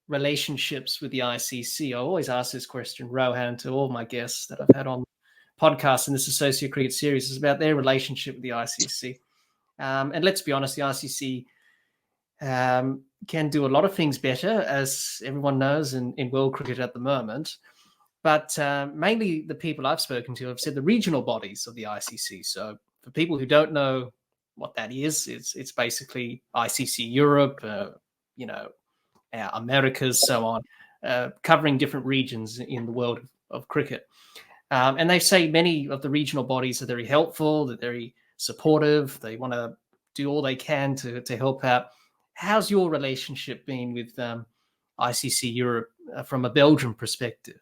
Speaker 1: relationships with the ICC, I always ask this question, Rohan, to all my guests that I've had on podcasts in this Associate Cricket series, is about their relationship with the ICC. And let's be honest, the ICC can do a lot of things better, as everyone knows in world cricket at the moment. But mainly the people I've spoken to have said the regional bodies of the ICC. So for people who don't know what that is, it's basically ICC Europe, Americas, so on, covering different regions in the world of cricket. And they say many of the regional bodies are very helpful, they're very supportive, they want to do all they can to help out. How's your relationship been with ICC Europe from a Belgian perspective?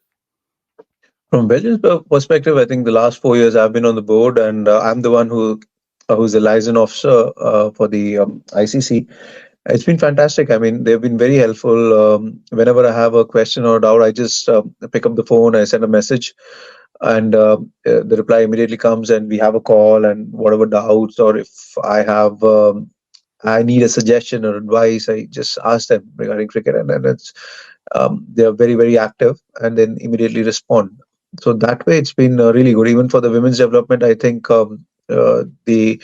Speaker 2: From Belgium's perspective, I think the last 4 years I've been on the board, and I'm the one who's the liaison officer for the ICC. It's been fantastic. I mean, they've been very helpful. Whenever I have a question or doubt, I just pick up the phone, I send a message, and the reply immediately comes, and we have a call. And whatever doubts, or if I need a suggestion or advice, I just ask them regarding cricket, and then they are very, very active and then immediately respond. So that way, it's been really good. Even for the women's development, I think they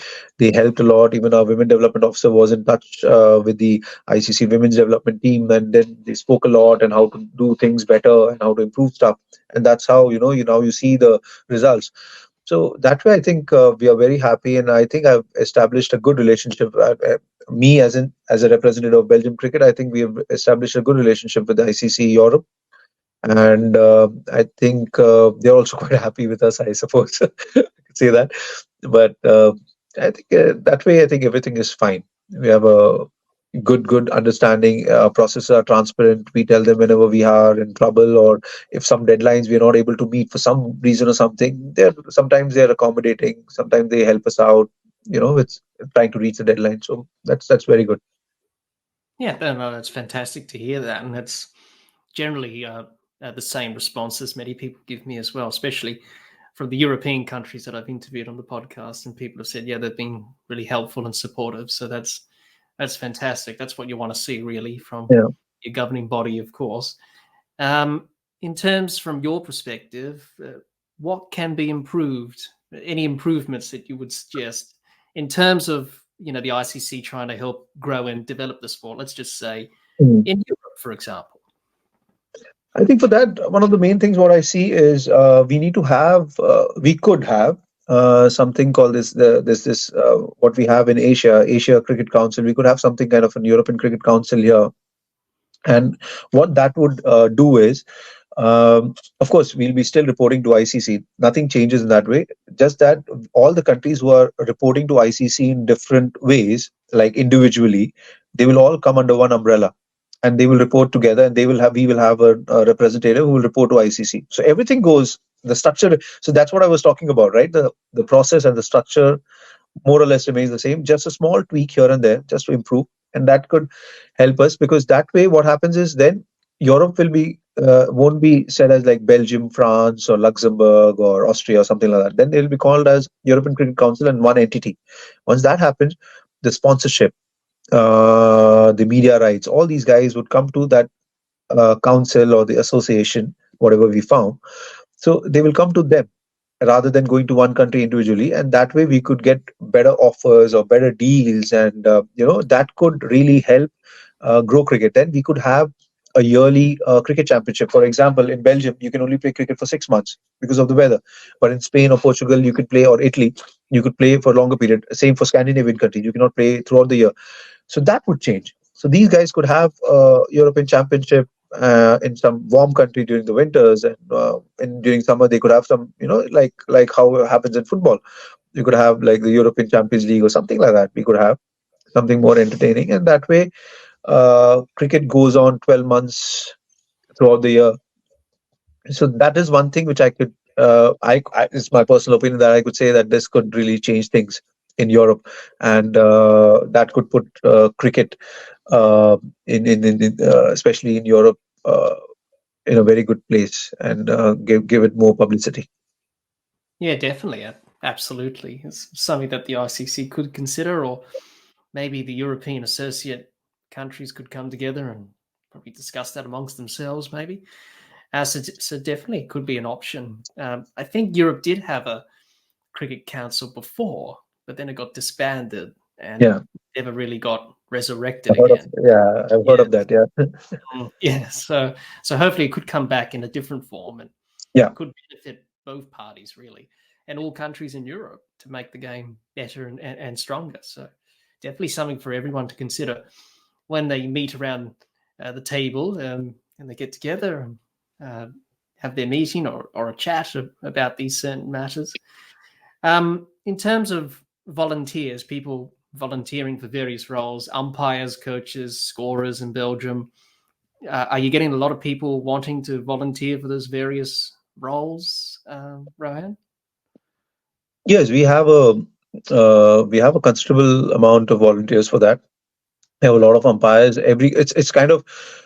Speaker 2: helped a lot. Even our women development officer was in touch with the ICC women's development team, and then they spoke a lot and how to do things better and how to improve stuff. And that's how you see the results. So that way, I think we are very happy, and I think I've established a good relationship. Me, as a representative of Belgium cricket, I think we have established a good relationship with the ICC Europe, and I think they're also quite happy with us. I suppose I could say that, but I think that way, I think everything is fine. We have a good understanding. Processes are transparent. We tell them whenever we are in trouble, or if some deadlines we're not able to meet for some reason or something. They're accommodating. Sometimes they help us out. It's trying to reach the deadline. So that's very good.
Speaker 1: Yeah, no, that's fantastic to hear that, and that's generally the same responses many people give me as well, especially from the European countries that I've interviewed on the podcast, and people have said, yeah, they've been really helpful and supportive. So that's fantastic. That's what you want to see, really, from
Speaker 2: Yeah.
Speaker 1: your governing body, of course. Um, in terms from your perspective, what can be improved? Any improvements that you would suggest in terms of the ICC trying to help grow and develop the sport? Let's just say
Speaker 2: Mm.
Speaker 1: in Europe, for example.
Speaker 2: I think for that, one of the main things what I see is we could have something called what we have in Asia Cricket Council. We could have something kind of an European Cricket Council here, and what that would do is, of course, we'll be still reporting to ICC. Nothing changes in that way. Just that all the countries who are reporting to ICC in different ways, like individually, they will all come under one umbrella, and they will report together, and we will have a representative who will report to ICC. So everything goes the structure. So that's what I was talking about, right? The process and the structure more or less remains the same, just a small tweak here and there just to improve. And that could help us, because that way what happens is then Europe won't be said as like Belgium, France, or Luxembourg, or Austria, or something like that. Then they'll be called as European Cricket Council and one entity. Once that happens, the sponsorship, the media rights, all these guys would come to that council or the association, whatever we found. So they will come to them rather than going to one country individually, and that way we could get better offers or better deals, and that could really help grow cricket. Then we could have a yearly cricket championship. For example, in Belgium you can only play cricket for 6 months because of the weather, but in Spain or Portugal you could play, or Italy you could play for a longer period. Same for Scandinavian countries, you cannot play throughout the year. So that would change. So these guys could have a European Championship in some warm country during the winters, and during summer they could have some, like how it happens in football. You could have like the European Champions League or something like that. We could have something more entertaining, and that way, cricket goes on 12 months throughout the year. So that is one thing which I could, it's my personal opinion that I could say that this could really change things in Europe, and that could put cricket especially in Europe, in a very good place, and give it more publicity.
Speaker 1: Yeah, definitely. Absolutely. It's something that the ICC could consider, or maybe the European associate countries could come together and probably discuss that amongst themselves, maybe. So definitely it could be an option. I think Europe did have a cricket council before, but then it got disbanded
Speaker 2: Yeah,
Speaker 1: and never really got resurrected again.
Speaker 2: I've heard
Speaker 1: Yeah.
Speaker 2: of that. Yeah,
Speaker 1: Yeah. So hopefully it could come back in a different form and
Speaker 2: yeah,
Speaker 1: could benefit both parties, really, and all countries in Europe, to make the game better and stronger. So definitely something for everyone to consider when they meet around the table, and they get together and have their meeting or a chat about these certain matters. In terms of volunteers, people volunteering for various roles, umpires, coaches, scorers in Belgium, are you getting a lot of people wanting to volunteer for those various roles, Rohan?
Speaker 2: yes, we have a considerable amount of volunteers for that. We have a lot of umpires. It's kind of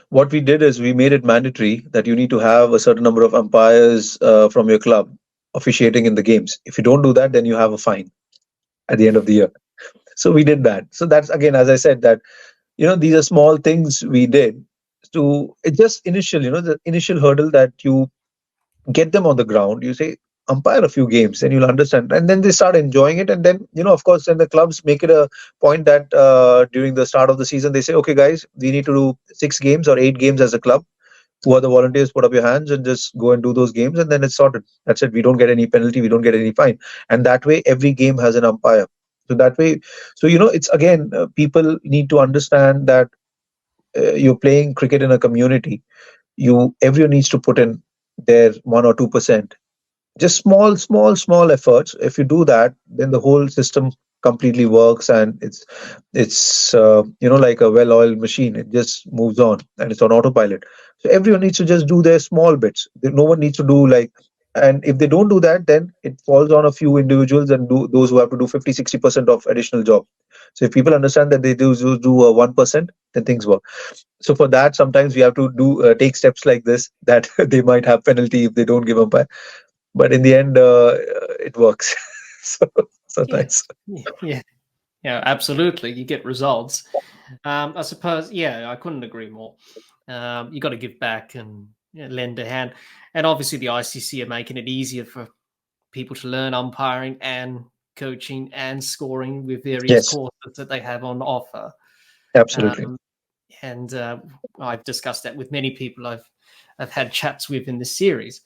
Speaker 2: what we did is we made it mandatory that you need to have a certain number of umpires from your club officiating in the games. If you don't do that, then you have a fine at the end of the year. So we did that. So that's, again, as I said, that these are small things we did to, it's just initial, the initial hurdle, that you get them on the ground. You say umpire a few games, and you'll understand, and then they start enjoying it. And then, of course, then the clubs make it a point that during the start of the season they say, okay guys, we need to do 6 games or 8 games as a club. Who are the volunteers? Put up your hands and just go and do those games, and then it's sorted. That's it. We don't get any penalty, we don't get any fine, and that way every game has an umpire. So that way, so it's, again, people need to understand that you're playing cricket in a community. Everyone needs to put in their 1 or 2%. Just small efforts. If you do that, then the whole system completely works, and it's like a well-oiled machine. It just moves on and it's on autopilot. So everyone needs to just do their small bits. No one needs to do like, and if they don't do that, then it falls on a few individuals and do those who have to do 50-60% of additional job. So if people understand that they do 1%, then things work. So for that, sometimes we have to do take steps like this, that they might have penalty if they don't give umpire, but in the end, it works. So sometimes.
Speaker 1: Yes. Yeah. Yeah, absolutely. You get results. I suppose, yeah, I couldn't agree more. You got to give back and lend a hand. And obviously, the ICC are making it easier for people to learn umpiring and coaching and scoring with various
Speaker 2: Yes,
Speaker 1: courses that they have on offer.
Speaker 2: absolutely.
Speaker 1: Um, and I've discussed that with many people I've had chats with in this series.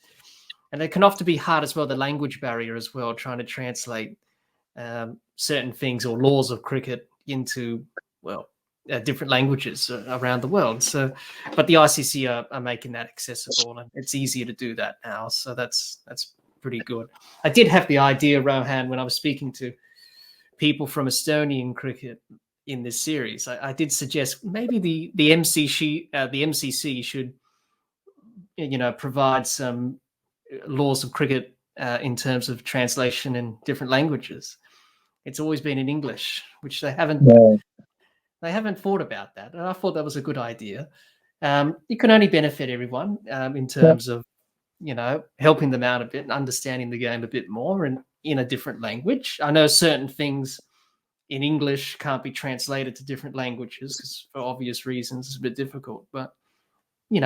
Speaker 1: And it can often be hard as well, the language barrier as well, trying to translate certain things or laws of cricket into, well, different languages around the world. So, but the ICC are making that accessible, and it's easier to do that now. So that's pretty good. I did have the idea, Rohan, when I was speaking to people from Estonian cricket in this series. I did suggest maybe the MCC should provide some laws of cricket in terms of translation in different languages. It's always been in English, which they haven't
Speaker 2: Yeah,
Speaker 1: thought about that, and I thought that was a good idea. It can only benefit everyone in
Speaker 2: yeah,
Speaker 1: terms of helping them out a bit and understanding the game a bit more and in a different language. I know certain things in English can't be translated to different languages because for obvious reasons it's a bit difficult, but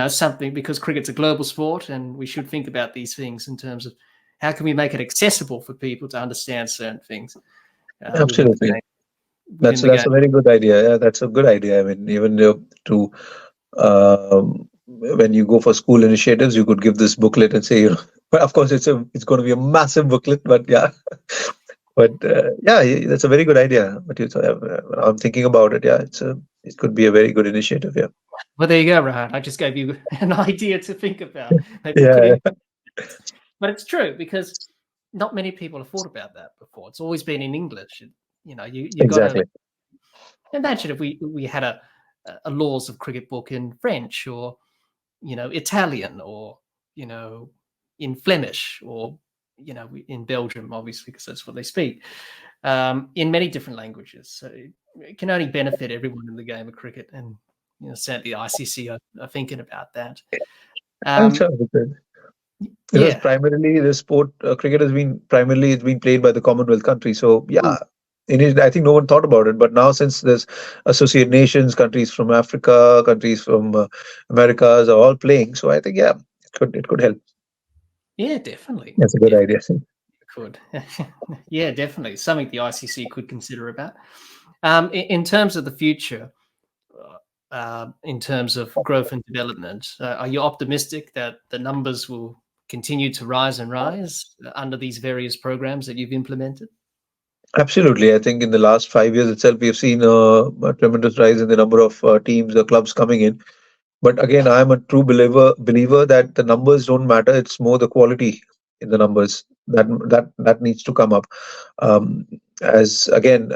Speaker 1: something, because cricket's a global sport and we should think about these things in terms of how can we make it accessible for people to understand certain things within the
Speaker 2: absolutely.
Speaker 1: game. Within the game.
Speaker 2: That's a very good idea. Yeah, that's a good idea. I mean, even to when you go for school initiatives, you could give this booklet and say, but of course, it's going to be a massive booklet, but yeah, but yeah, that's a very good idea. But I'm thinking about it. Yeah, it could be a very good initiative. Yeah,
Speaker 1: Well, there you go, Rohan. I just gave you an idea to think about. Maybe we could,
Speaker 2: yeah,
Speaker 1: but it's true because not many people have thought about that before. It's always been in English. You got to
Speaker 2: exactly.
Speaker 1: imagine if we had a laws of cricket book in French or Italian or in Flemish or in Belgium, obviously because that's what they speak, in many different languages. So it can only benefit everyone in the game of cricket, and certainly the ICC are thinking about that.
Speaker 2: I'm sure we could. Because
Speaker 1: Yeah.
Speaker 2: primarily the sport, cricket has been primarily it's been played by the Commonwealth countries. So
Speaker 1: Mm.
Speaker 2: yeah, in it, I think no one thought about it. But now since there's associate nations, countries from Africa, countries from Americas are all playing, so I think yeah, it could help.
Speaker 1: Yeah, definitely.
Speaker 2: That's a good
Speaker 1: Yeah,
Speaker 2: idea.
Speaker 1: it could. Yeah, definitely. Something the ICC could consider about. In terms of the future, in terms of growth and development, are you optimistic that the numbers will continue to rise and rise under these various programs that you've implemented?
Speaker 2: Absolutely, I think in the last 5 years itself, we have seen a tremendous rise in the number of teams, clubs coming in. But again, I'm a true believer that the numbers don't matter. It's more the quality in the numbers that needs to come up. Um, as again,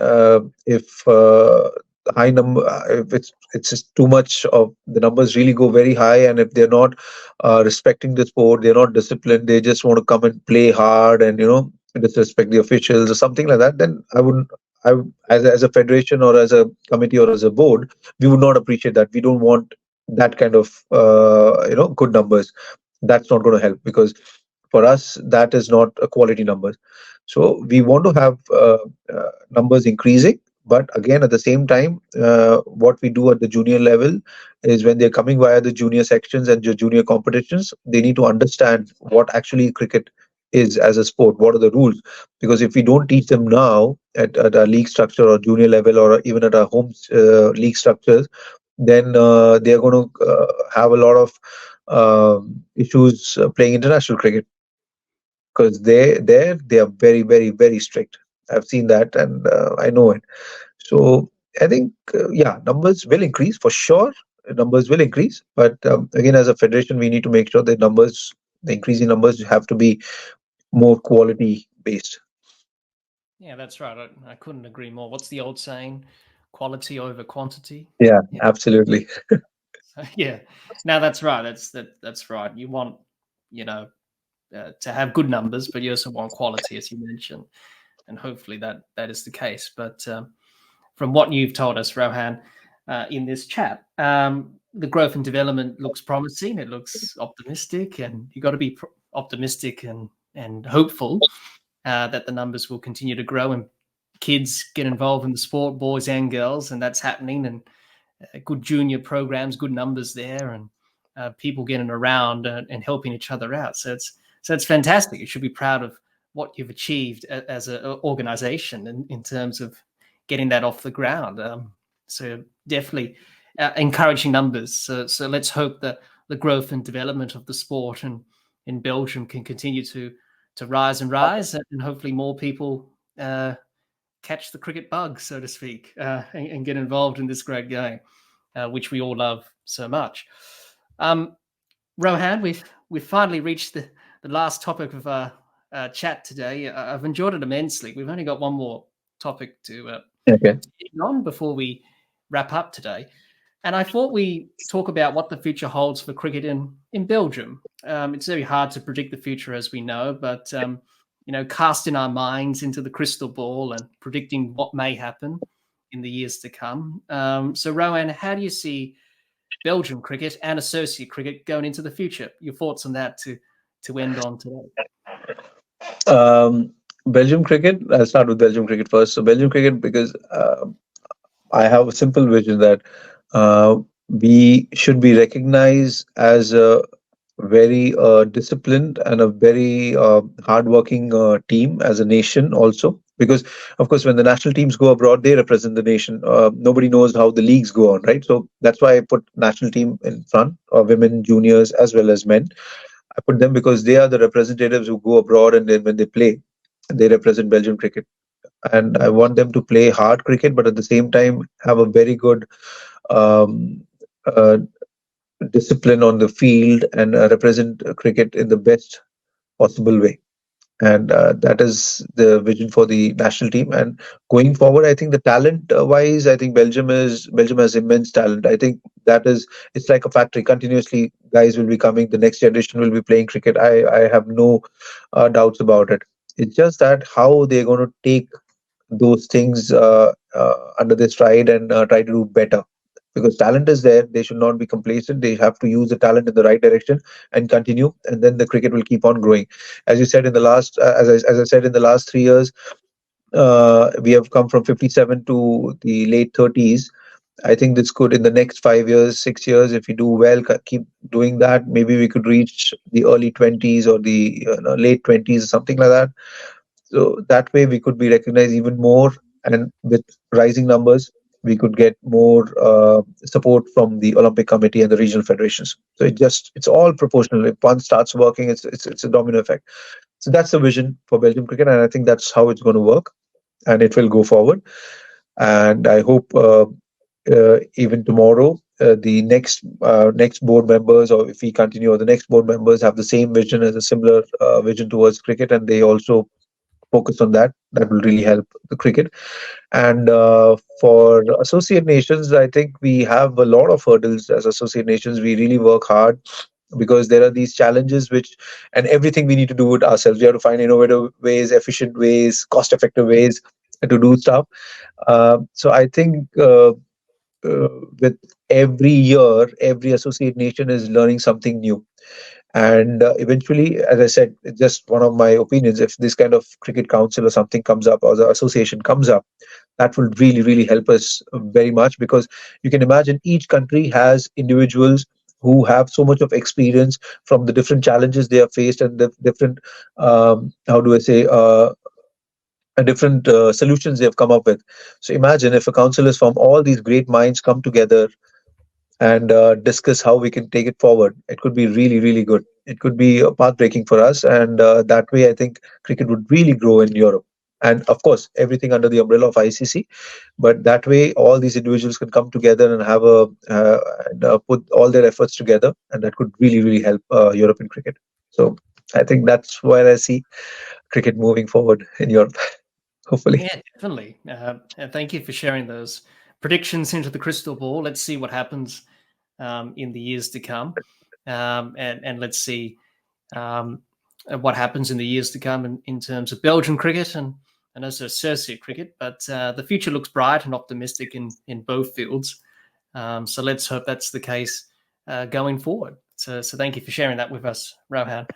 Speaker 2: if high number, if it's just too much of the numbers really go very high, and if they're not respecting the sport, they're not disciplined. They just want to come and play hard and disrespect the officials or something like that. Then I wouldn't. As a federation or as a committee or as a board, we would not appreciate that. We don't want that kind of good numbers. That's not going to help, because for us that is not a quality number. So we want to have numbers increasing, but again at the same time, what we do at the junior level is when they're coming via the junior sections and the junior competitions, they need to understand what actually cricket is as a sport, what are the rules. Because if we don't teach them now at a league structure or junior level or even at our home league structures, then they're going to have a lot of issues playing international cricket, because they are very very strict. I've seen that, and I know it. So I think yeah, numbers will increase for sure. Numbers will increase, but again, as a federation, we need to make sure the increasing numbers have to be more quality based.
Speaker 1: Yeah, that's right. I couldn't agree more. What's the old saying? Quality over quantity.
Speaker 2: Yeah,
Speaker 1: Yeah.
Speaker 2: absolutely.
Speaker 1: Yeah. No, that's right. That's right. You want, you know, to have good numbers, but you also want quality, as you mentioned, and hopefully that is the case. But from what you've told us, Rohan, in this chat, the growth and development looks promising. It looks optimistic, and you got to be optimistic and hopeful that the numbers will continue to grow and kids get involved in the sport, boys and girls, and that's happening. And good junior programs, good numbers there, and people getting around and helping each other out. So it's fantastic. You should be proud of what you've achieved as an organization in terms of getting that off the ground. So definitely encouraging numbers. So let's hope that the growth and development of the sport and in Belgium can continue to rise and rise, and hopefully more people catch the cricket bug, so to speak, and get involved in this great game, which we all love so much. Um, Rohan, we've finally reached the last topic of our chat today. I've enjoyed it immensely. We've only got one more topic to
Speaker 2: Okay.
Speaker 1: get on before we wrap up today. And I thought we talk about what the future holds for cricket in Belgium. It's very hard to predict the future, as we know, but casting our minds into the crystal ball and predicting what may happen in the years to come. So, Rohan, how do you see Belgium cricket and associate cricket going into the future? Your thoughts on that to end on today.
Speaker 2: Belgium cricket. I'll start with Belgium cricket first. So Belgium cricket, because I have a simple vision that uh, we should be recognized as a very disciplined and a very hardworking team as a nation also. Because of course, when the national teams go abroad, they represent the nation. Nobody knows how the leagues go on, right? So that's why I put national team in front, women, juniors, as well as men. I put them because they are the representatives who go abroad, and then when they play, they represent Belgian cricket. And I want them to play hard cricket, but at the same time have a very good um, uh, discipline on the field and represent cricket in the best possible way. And that is the vision for the national team. And going forward, I think the talent wise, I think Belgium has immense talent. I think that is it's like a factory. Continuously, guys will be coming. The next generation will be playing cricket. I have no doubts about it. It's just that how they're going to take those things under their stride and try to do better. Because talent is there, they should not be complacent. They have to use the talent in the right direction and continue, and then the cricket will keep on growing. As you said in the last, as I said in the last 3 years, we have come from 57 to the late 30s. I think this could, in the next 5 years, 6 years, if we do well, keep doing that, maybe we could reach the early 20s or the late 20s or something like that. So that way we could be recognized even more, and with rising numbers, we could get more support from the Olympic Committee and the regional federations. So it's all proportional. If one starts working, it's a domino effect. So that's the vision for Belgium cricket, and I think that's how it's going to work, and it will go forward. And I hope even tomorrow. The next board members, or if we continue, or the next board members have the same vision as a similar vision towards cricket, and they also focus on that. That will really help the cricket. And for associate nations, I think we have a lot of hurdles as associate nations. We really work hard because there are these challenges which, and everything we need to do it ourselves. We have to find innovative ways, efficient ways, cost effective ways to do stuff. So I think with every year, every associate nation is learning something new. And eventually, as I said, it's just one of my opinions. If this kind of cricket council or something comes up, or the association comes up, that will really, really help us very much, because you can imagine each country has individuals who have so much of experience from the different challenges they have faced, and the different, how do I say, different solutions they have come up with. So imagine if a council is from all these great minds come together and discuss how we can take it forward. It could be really, really good. It could be path breaking for us, and that way, I think cricket would really grow in Europe. And of course, everything under the umbrella of ICC. But that way, all these individuals can come together and have and, put all their efforts together, and that could really, really help European cricket. So I think that's where I see cricket moving forward in Europe. hopefully.
Speaker 1: Yeah, definitely. And thank you for sharing those predictions into the crystal ball. Let's see what happens in the years to come, and let's see what happens in the years to come in terms of Belgian cricket and also associate cricket. But the future looks bright and optimistic in both fields. So let's hope that's the case going forward. So thank you for sharing that with us, Rohan.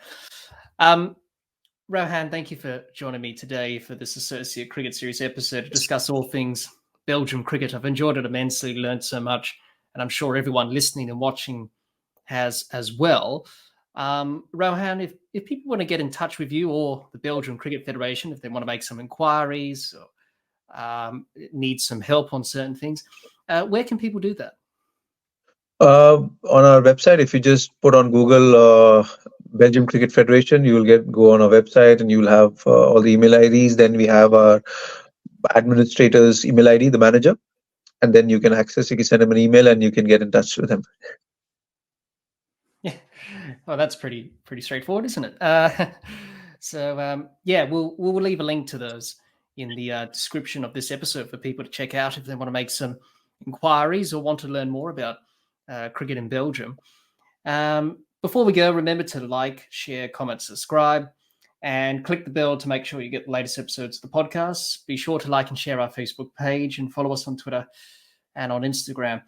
Speaker 1: Rohan, thank you for joining me today for this Associate Cricket Series episode to discuss all things Belgium cricket. I've enjoyed it immensely, learned so much, and I'm sure everyone listening and watching has as well. Rohan, if people want to get in touch with you or the Belgium Cricket Federation, if they want to make some inquiries or need some help on certain things, where can people do that?
Speaker 2: On our website, if you just put on Google Belgium Cricket Federation, you will go on our website and you'll have all the email IDs. Then we have our administrator's email ID, the manager, and then you can send him an email and you can get in touch with him.
Speaker 1: Yeah, well, that's pretty straightforward, isn't it? Yeah, we'll leave a link to those in the description of this episode for people to check out if they want to make some inquiries or want to learn more about cricket in Belgium. Before we go, remember to like, share, comment, subscribe, and click the bell to make sure you get the latest episodes of the podcast. Be sure to like and share our Facebook page and follow us on Twitter and on Instagram.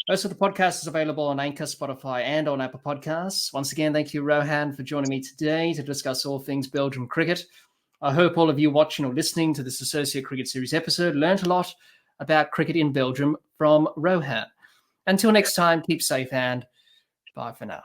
Speaker 1: Most of the podcast is available on Anchor, Spotify, and on Apple Podcasts. Once again, thank you, Rohan, for joining me today to discuss all things Belgium cricket. I hope all of you watching or listening to this Associate Cricket Series episode learned a lot about cricket in Belgium from Rohan. Until next time, keep safe and bye for now.